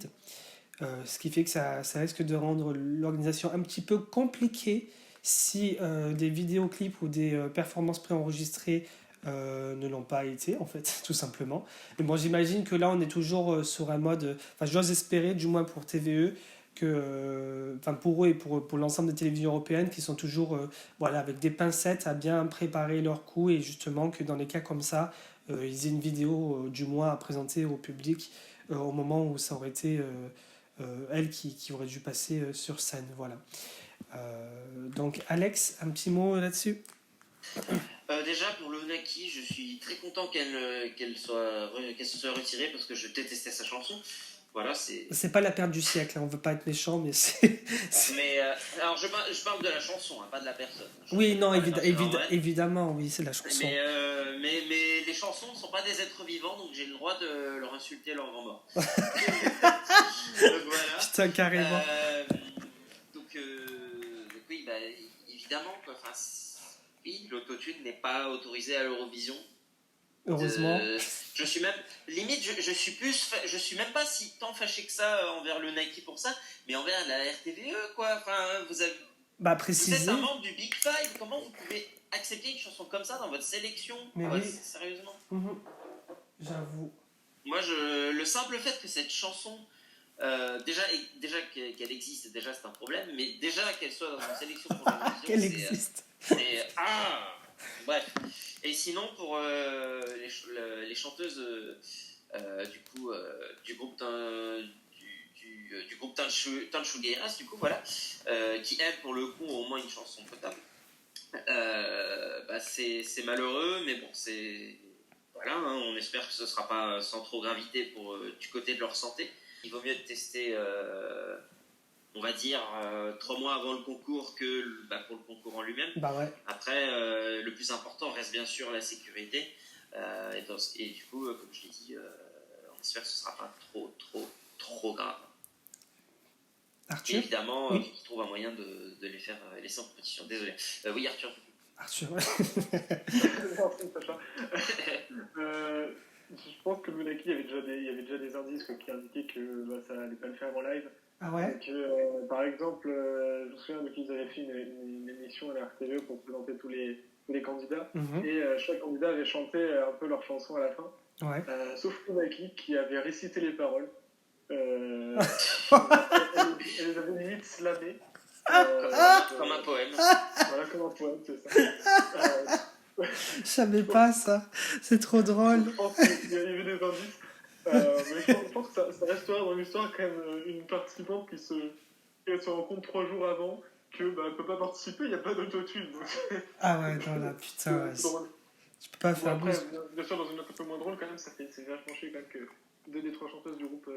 Ce qui fait que ça risque de rendre l'organisation un petit peu compliquée si des vidéoclips ou des performances préenregistrées ne l'ont pas été, en fait, tout simplement. Mais bon, j'imagine que là, on est toujours sur un mode... Enfin, j'ose espérer, du moins pour TVE, que, enfin pour eux et pour l'ensemble des télévisions européennes, qui sont toujours voilà, avec des pincettes à bien préparer leur coup, et justement que dans les cas comme ça, ils aient une vidéo, du moins, à présenter au public au moment où ça aurait été elle qui aurait dû passer sur scène. Voilà. Donc Alex, un petit mot là-dessus? Déjà pour Lunaki, je suis très content qu'elle se soit retirée parce que je détestais sa chanson. Voilà, c'est pas la perte du siècle, hein, on veut pas être méchant, mais c'est... Mais alors je parle de la chanson, hein, pas de la personne. Oui, non, évidemment, oui, c'est la chanson. Mais les chansons ne sont pas des êtres vivants, donc j'ai le droit de leur insulter leur grand mort. Donc voilà. Putain, carrément. Donc oui, bah, évidemment, quoi. Enfin, oui, l'autotune n'est pas autorisé à l'Eurovision. Heureusement. Je suis même limite, je suis même pas si tant fâché que ça envers le Nike pour ça, mais envers la RTVE, quoi. Enfin, vous êtes un membre du Big Five. Comment vous pouvez accepter une chanson comme ça dans votre sélection? Mais oui. Sérieusement. J'avoue. Moi, le simple fait que cette chanson déjà qu'elle existe, déjà c'est un problème, mais déjà qu'elle soit dans une sélection pour l'Eurovision, qu'elle existe. Bref. Et sinon pour les chanteuses du groupe Tanchugueiras, du coup voilà, qui elles pour le coup ont au moins une chanson potable. C'est malheureux, mais bon, c'est voilà, hein, on espère que ce sera pas sans trop gravité pour du côté de leur santé. Il vaut mieux tester, on va dire, 3 mois avant le concours que pour le concours en lui-même. Bah ouais. Après, le plus important reste bien sûr la sécurité. Et du coup, comme je l'ai dit, on espère que ce ne sera pas trop grave. Arthur, et évidemment, oui. qu'ils trouvent un moyen de les faire laisser en compétition. Désolé. Oui, Arthur. Arthur, Merci, Sacha. Je pense que Lunaki, il y avait déjà des indices qui indiquaient que ça n'allait pas le faire en live. Ah ouais. Donc, par exemple, je me souviens qu'ils avaient fait une émission à la RTV pour présenter tous les candidats. Et chaque candidat avait chanté un peu leur chanson à la fin. Ouais. Sauf Lunaki qui avait récité les paroles. Elle les avait limite slamées. Comme un poème. Voilà, comme un poème, c'est ça. Je savais pas ça, c'est trop drôle. Je pense qu'il y avait des indices. Mais je pense que ça restera dans l'histoire quand même une participante qui se rend compte 3 jours avant qu'elle ne peut pas participer, il n'y a pas d'autotune. Ah ouais, non là, putain, ouais, tu peux pas faire après, bien sûr, dans une note un peu moins drôle, quand même, c'est vachement chier quand même que 2 des 3 chanteuses du groupe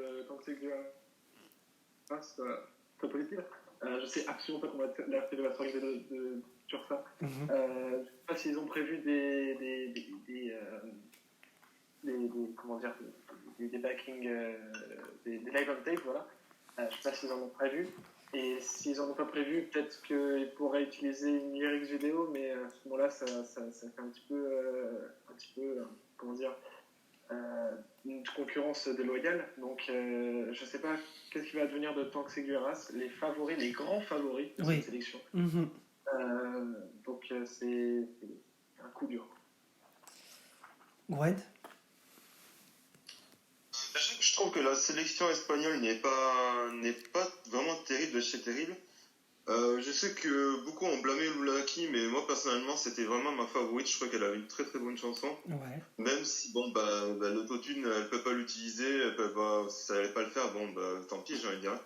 soit positive. Je sais absolument pas comment la RTV va s'organiser sur ça. Je sais pas s'ils ont prévu des backing, des live on tape, voilà. Je sais pas s'ils en ont prévu. Et s'ils en ont pas prévu, peut-être qu'ils pourraient utiliser une lyrics vidéo, mais à ce moment-là, ça fait un petit peu, comment dire, une concurrence déloyale. Donc, je sais pas qu'est-ce qui va advenir de Tang Sugeras, les grands favoris de cette sélection. Donc, c'est un coup dur. Gwen? Je trouve que la sélection espagnole n'est pas vraiment terrible de chez terrible. Je sais que beaucoup ont blâmé Lunaki, mais moi personnellement c'était vraiment ma favorite. Je crois qu'elle avait une très très bonne chanson. Ouais. Même si l'autotune elle peut pas l'utiliser, ça allait pas le faire. Tant pis, j'ai envie de dire.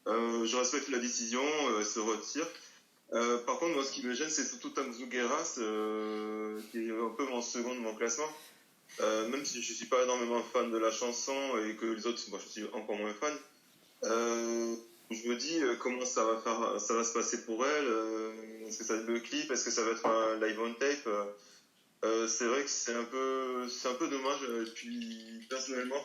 Je respecte la décision, elle se retire. Par contre, moi, ce qui me gêne, c'est surtout Tanzu Gueras, qui est un peu mon second de mon classement. Même si je suis pas énormément fan de la chanson et que les autres, moi, je suis encore moins fan. Je me dis comment ça va se passer pour elle. Est-ce que ça va être le clip? Est-ce que ça va être un live on tape? C'est vrai que c'est un peu dommage. Et puis personnellement,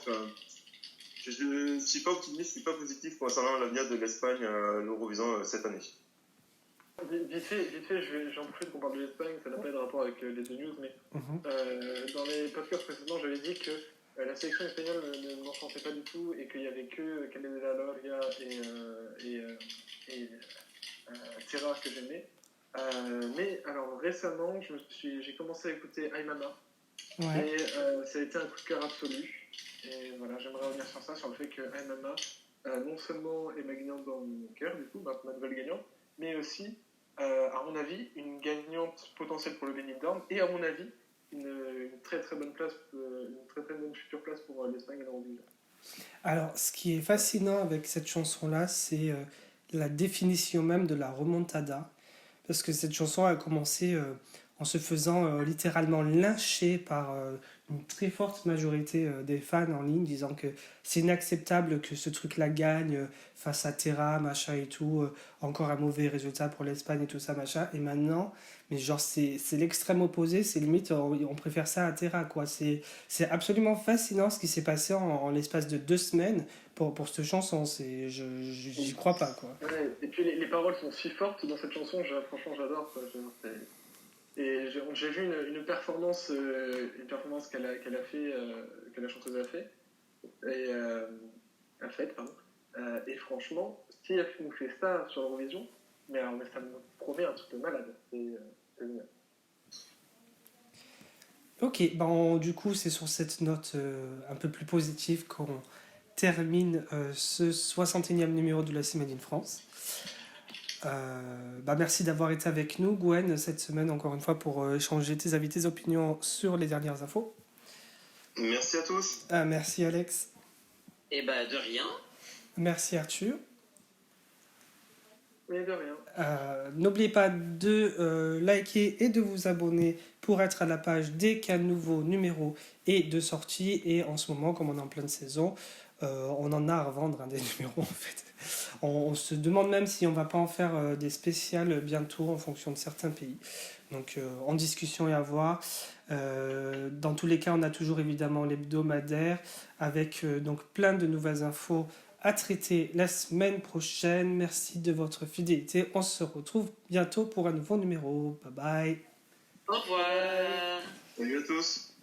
je suis pas optimiste, je suis pas positif concernant l'avenir de l'Espagne à l'Eurovision cette année. Vite fait, j'en profite qu'on parle de l'Espagne, ça n'a pas de rapport avec les deux news, mais dans les podcasts précédents, j'avais dit que la sélection espagnole ne m'enchantait pas du tout et qu'il n'y avait que Caled de la Loria et Terra que j'aimais. Mais alors récemment, j'ai commencé à écouter Aymama et ça a été un coup de cœur absolu. Et voilà, j'aimerais revenir sur ça, sur le fait que Aymama non seulement est ma gagnante dans mon cœur, du coup, ma nouvelle gagnante, mais aussi, à mon avis, une gagnante potentielle pour le Benny d'Orme et à mon avis, une très très bonne place, une très très bonne future place pour l'Espagne à l'Eurovision. Alors, ce qui est fascinant avec cette chanson-là, c'est la définition même de la remontada. Parce que cette chanson a commencé en se faisant littéralement lyncher par une très forte majorité des fans en ligne, disant que c'est inacceptable que ce truc-là gagne face à Terra, machin et tout, encore un mauvais résultat pour l'Espagne et tout ça, machin. Et maintenant, mais genre, c'est l'extrême opposé, c'est limite, on préfère ça à Terra, quoi. C'est absolument fascinant ce qui s'est passé en l'espace de 2 semaines pour cette chanson. J'y crois pas, quoi. Ouais, et puis les paroles sont si fortes dans cette chanson, franchement j'adore. Et j'ai vu une performance qu'elle a fait, que la chanteuse a fait, et et franchement, si elle nous fait ça sur l'Eurovision, mais ça me promet un truc de malade. C'est génial. Ok, ben, du coup, c'est sur cette note un peu plus positive qu'on termine ce 61e numéro de la Semaine in France. Merci d'avoir été avec nous, Gwen, cette semaine, encore une fois, pour échanger tes avis, tes opinions sur les dernières infos. Merci à tous. Merci, Alex. Et de rien. Merci, Arthur. Mais de rien. N'oubliez pas de liker et de vous abonner pour être à la page dès qu'un nouveau numéro est de sortie. Et en ce moment, comme on est en pleine saison, on en a à revendre des numéros en fait. On se demande même si on va pas en faire des spéciales bientôt en fonction de certains pays. Donc en discussion et à voir. Dans tous les cas, on a toujours évidemment l'hebdomadaire avec donc plein de nouvelles infos à traiter la semaine prochaine. Merci de votre fidélité. On se retrouve bientôt pour un nouveau numéro. Bye bye. Au revoir. Salut à tous.